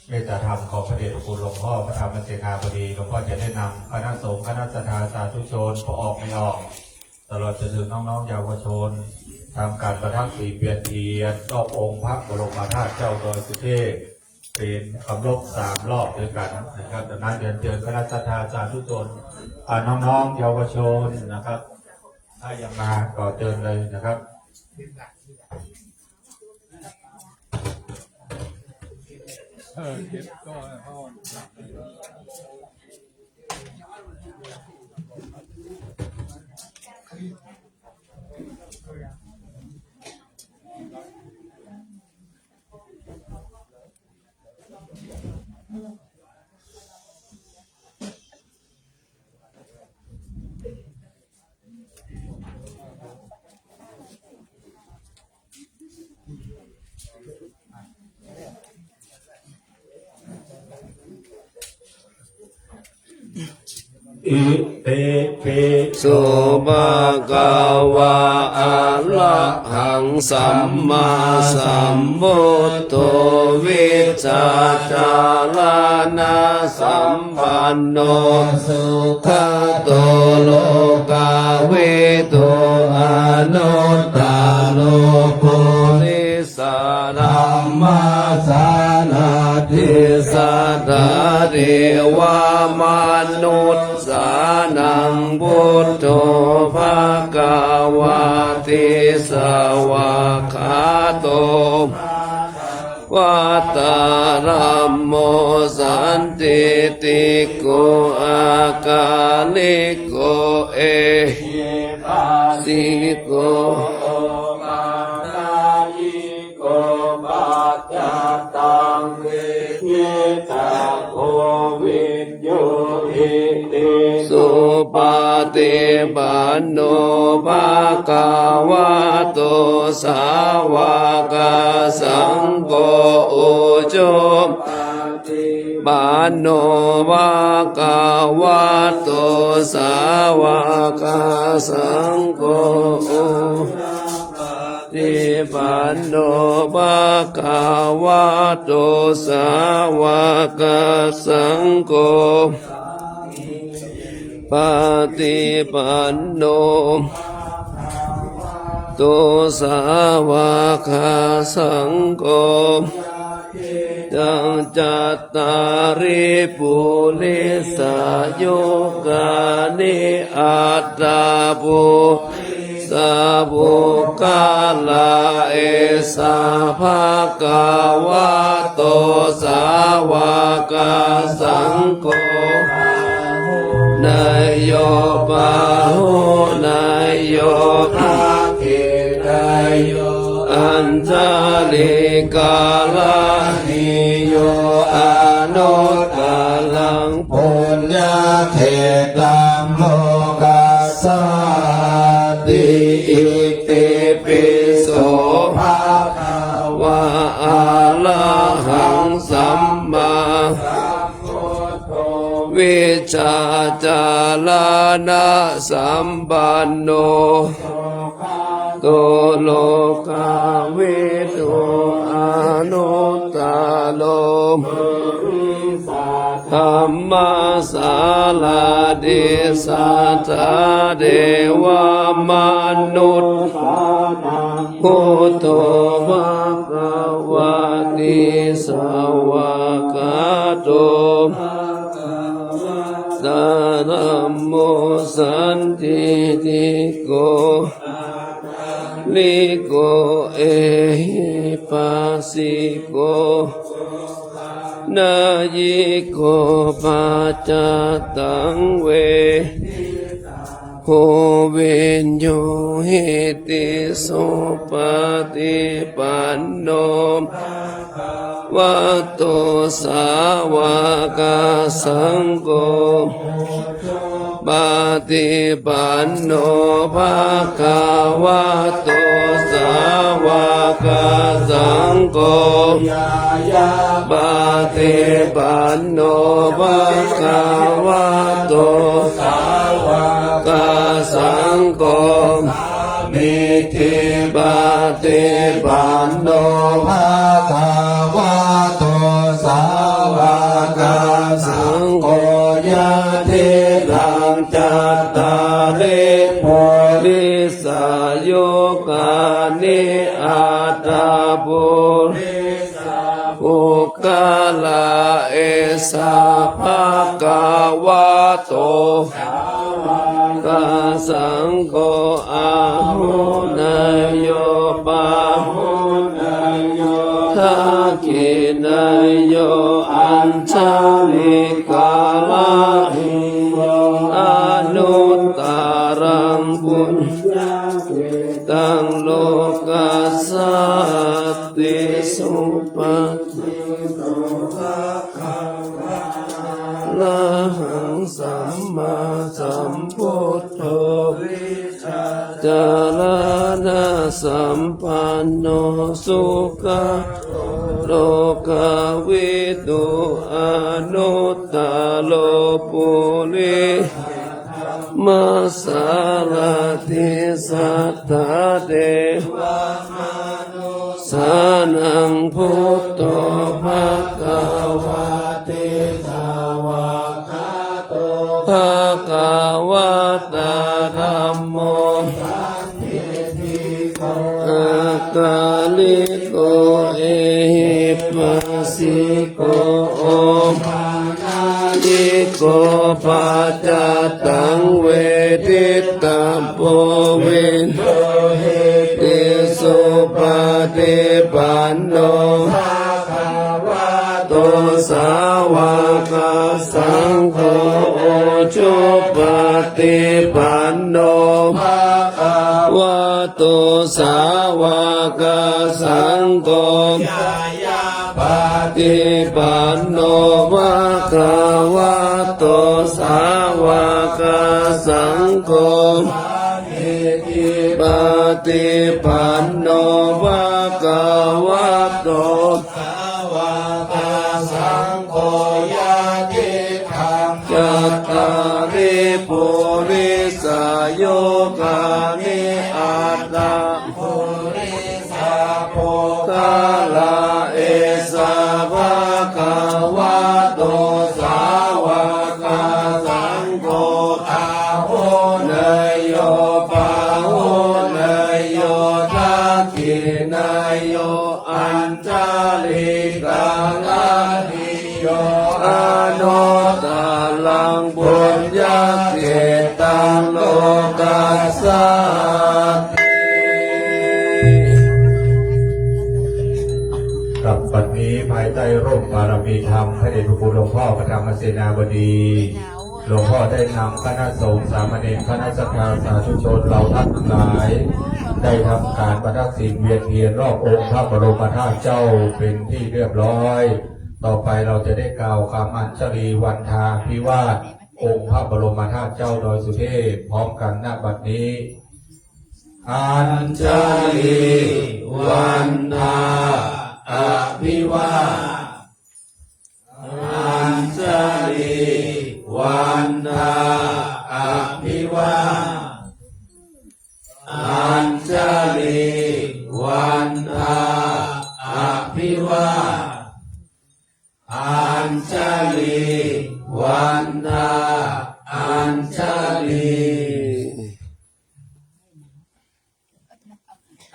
เมตตาธรรมของพระเดชพระคุณหลวงพ่อพระธรรมเสนาบดีหลวงพ่อจะได้นำคณะสงฆ์คณะศรัทธาสาธุชนผู้ออกไม่ออกตลอดจนถึงน้องๆเยาวชนทำการประทับสีเปลี่ยนเทียนรอบองค์พระบรมธาตุเจ้าดอยสุเทพเป็นคำรบ3 รอบด้วยกันนะครับจากนั้นเดินเชิญคณะศรัทธาสาธุชนน้องๆเยาวชนนะครับถ้ายังมาก็เชิญเลยนะครับ เก็บก็พ่อ อิติปิโส สุภะคะวะอะระหังสัมมาสัมพุทโธวิชชาจารณะสัมปันโนสุขโตโลกาวิโตอนุตตโลกุลิสารัมมาสานาทิสัทธาเทวามนุษย์สานังพุทโธภะคะวะ ติสวากขาโตวัตตารมโมสันติติโกอาคาลิโกเอสิโกสุปฏิปันโนภะคะวะโตสาวกสังโฆอุจุปันโนภะคะวะโตสาวกสังโฆติปันโนภะคะวะโตสาวกสังโฆปฏิปันโนโตสาวกสังโฆจังจัตตาริปุริสโยกานิอัตตาปุสาบุกาลาเอสาภะคะวะโตสาวกสังโฆนายโยปาหุนายโยภาคินายโยอัญชลิกาลานิโยอนุตตลังปุญญาเทตังโลกัสสาติอิติปิโสภะคะวะอะระหังสัมมาวิชาจารณะสัมปันโนโตโลกาวิทูอนุตตโลธรรมสาลาดิสัทธาเดวมนุษย์พุทโธภควาติสวากขาโตสารโมสันติติโกลิโกเอหิปัสสิโกนายิโกปัจจตังเวโหเวนโยหิติโสปฏิปันโนวัตโตสาวกสังโฆปฏิปันโนภะคะวะโตสาวกสังโฆปฏิปันโนภะคะวะโตสาวกสังโฆมิทิปฏิปันโนภะคะวะโตสาวกสังโฆยะทิตังจัตตาริปุริสโยกานิอัตตาปุริอุกาลาเอสาภะคะวะโตกสังโฆอาหุนายโยปาหุนายโยทักขินายโยอัญชลิกาลาหิโยอนุตตรังปุญญาเกตังโลกัสสติสุปฏิโตภะคะวะละหังสัมมาสัมพุทโธจารณะสัมปันโนสุขโลกวิทูอนุตตโลปุริมาสารติสัทธาเทวมนุสานังพุทโธภคะวะเตสาวกขาโตภคะวะตาธัมโมสันติติโกอะกาลิโกเอหิปัสสิโกโอมานายิโกปัจจตังเวทิตาโพวินโตหิ ฏิปันโนภะคะวะโตสาวกสังโฆจุปฏิปันโนภะคะวะโตสาวกสังโฆปฏิปันโนภะคะวะโตสาวกสังโฆปฏิปันโนภะคะวะโตสาวกสังโฆยะติธัมจัตตาริปุริสโยกานิอัตตาปุริสาโภคาลาเอสาภะคะวะโตสาวกสังโฆอาโหเนยโยปาโหเนยโยทักขินายโยอัญจาลิกาลานิโยอนุตตลังปุญญาเกตังโลกัสสะ กับวันนี้ภายใต้ร่มบารมีธรรมพระเดชพระคุณหลวงพ่อประธรรมเสนาบดีหลวงพ่อได้นำคณะสงฆ์สามเณรคณะสัตยาสาธุชนเราท่านทั้งหลายได้ทำการประทักษิณเวียนเทียนรอบองค์พระบรมธาตุเจ้าเป็นที่เรียบร้อยต่อไปเราจะได้กล่าวคำอัญชลีวันทาภิวาทองค์พระบรมธาตุเจ้าโดยสุเทพพร้อมกันณบัดนี้อัญชลีวันทาอภิวาทอัญชลีวันทาอภิวาทอัญชลีวันทาอภิวาทอัญชลีวันทาอัญชลี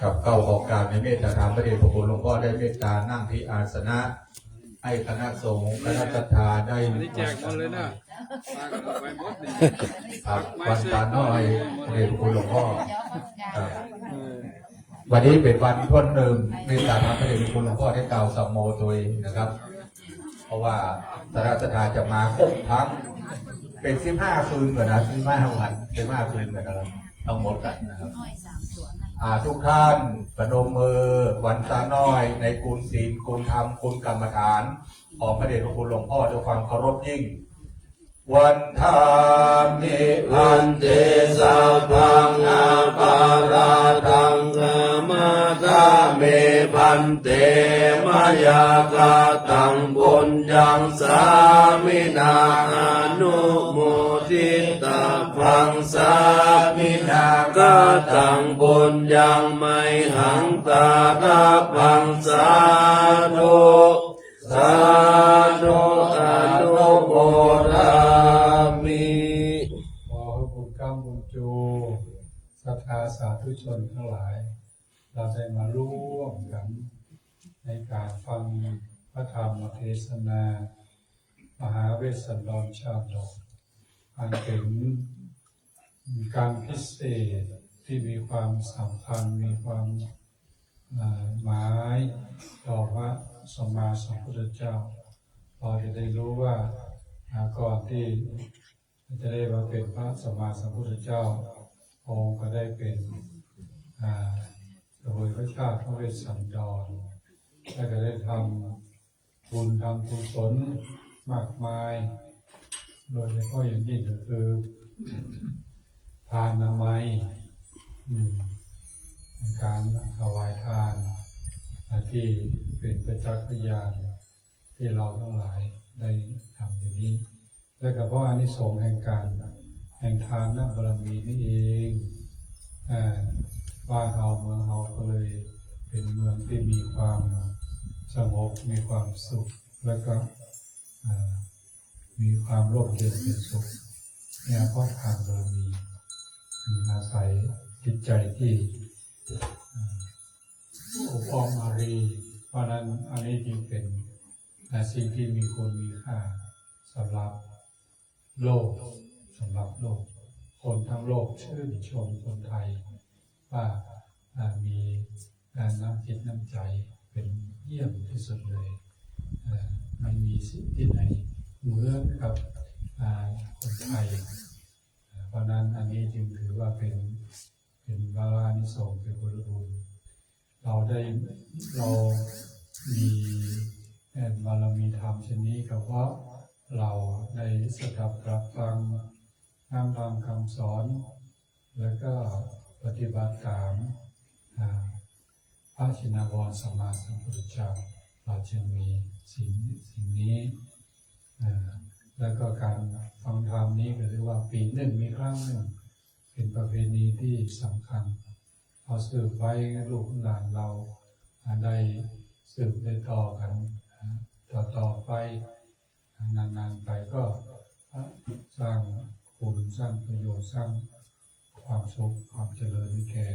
กับเข้าออกการในเมตตาธรรมพระเดชพระคุณหลวงพ่อได้เมตตานั่งที่อาสนะให้คณะสงฆ์คณะศรัทธาได้ ไม่ได้แจกคนเลยนะปากกันไปหมดนี่ ครับวันตาน้อยพระเดชพระคุณหลวงพ่อครับวันนี้เป็นวันพ้นหนึ่งเมตตาธรรมพระเดชพระคุณหลวงพ่อได้กล่าวสัมโมตัวเองนะครับ เพราะว่าคณะศรัทธาจะมาครบทั้งเป็น15 คืนเหมือนนะ15 วัน15 คืนเหมือนกันทั้งหมดกันนะครับทุกท่านประนมมือวันตาน้อยในกุลศีลกุลธรรมกุลกรรมฐานของพระเดชพระคุณหลวงพ่อด้วยความเคารพยิ่งวันธามิพันเตสัพพังอาปาราทังกมาตาเมพันเตมายากาตังบุญยังสามินาอนุโมทิตาพังสามินากาตังบุญยังไมหังตาตาพังสาธุสาธุอนุโมทามิขอบุญกรรมบุญจูศรัทธาสาธุชนทั้งหลายเราได้มาร่วมกันในการฟังพระธรรมเทศนามหาเวสสันดรชาดกอันเป็นการพิเศษที่มีความสำคัญมีความหมายต่อพระสัมมาสัมพุทธเจ้าเราจะได้รู้ว่าก่อนที่จะได้มาเป็นพระสัมมาสัมพุทธเจ้าองค์ก็ได้เป็นสวยพระชาติพระเวสสันดรและก็ได้ทำบุญทำกุศลมากมายโดยเฉพาะอย่างยิ่งก็คือทานนามัยการถวายทานที่เป็นประจักษ์พยานที่เราทั้งหลายได้ทำอย่างนี้และก็เพราะอานิสงส์แห่งการแห่งทานบารมีนี่เองบ้านเราเมืองเราก็เลยเป็นเมืองที่มีความสงบมีความสุขแล้วก็มีความร่มเย็นเป็นสุขเนี่ยเพราะทานบารมีอาศัยจิตใจที่อบอ้อมอารีเพราะนั้นอันนี้จึงเป็นสิ่งที่มีคุณมีค่าสำหรับโลกคนทั้งโลกชื่นชมคนไทยว่ามี น้ำจิตน้ำใจเป็นเยี่ยมที่สุดเลยไม่มีสิ่งที่ไหนเหมือนกับคนไทยเพราะนั้นอันนี้จึงถือว่าเป็นวาระนิสงส์เป็นผลบุญเรามีบารมีธรรมเช่นนี้ก็เพราะเราได้สดับรับฟังน้ำธรรมคำสอนแล้วก็ปฏิบัติตามพระชินวรสัมมาสัมพุทธเจ้าเราจึงมีสิ่งนี้แล้วก็การฟังธรรมนี้ก็เรียกว่าปีหนึ่งมีครั้งหนึ่งเป็นประเพณีที่สำคัญเอาสืบไว้ลูกหลานเราได้สืบได้ต่อกันต่อไปนานๆไปก็สร้างคุณสร้างประโยชน์สร้างความสุขความเจริญแก่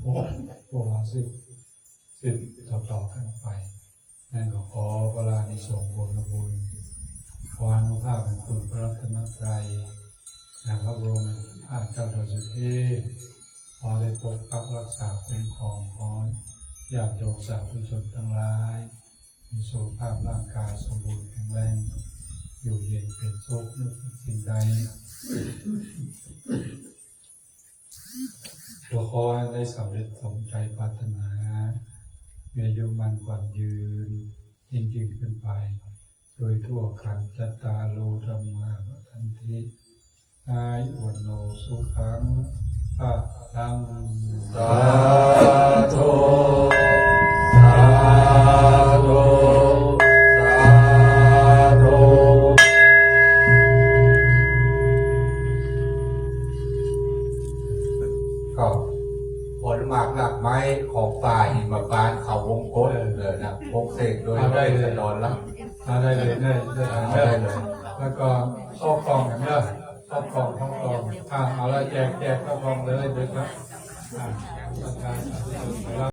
พวกเราสืบต่อกันไปนั่นก็ขอเวลาในส่งบุญบุญขออนุภาพของคุณพระรัตนตรัยและพระบรมอาจารย์สุเทพขอได้ปกปักรักษาคุ้มครองขอญาติโยมสาธุชนทั้งหลายมีสุขภาพร่างกายสมบูรณ์แข็งแรงอยู่เย็นเป็นสุขนึกสิ่งใดขอให้ได้สำเร็จสมใจปรารถนามีอายุมันกว่ายืนยิ่งขึ้นไปโดยทั่วขันธ์จัตตาโลธรรมาทันติอายุวันโนสุขังภะลัง สาธุสาธุสาธุ ก็ผลหมากหลักไม้ของป่าหิมพานต์เขาวงกตเลยนะพกเสกโดยได้สนอนแล้ว ได้เลยได้เลยแล้วก็เข้ากล่องอย่างเงี้ยเข้ากล่องเอาละแจกเข้ากล่องเลยเด็กครับ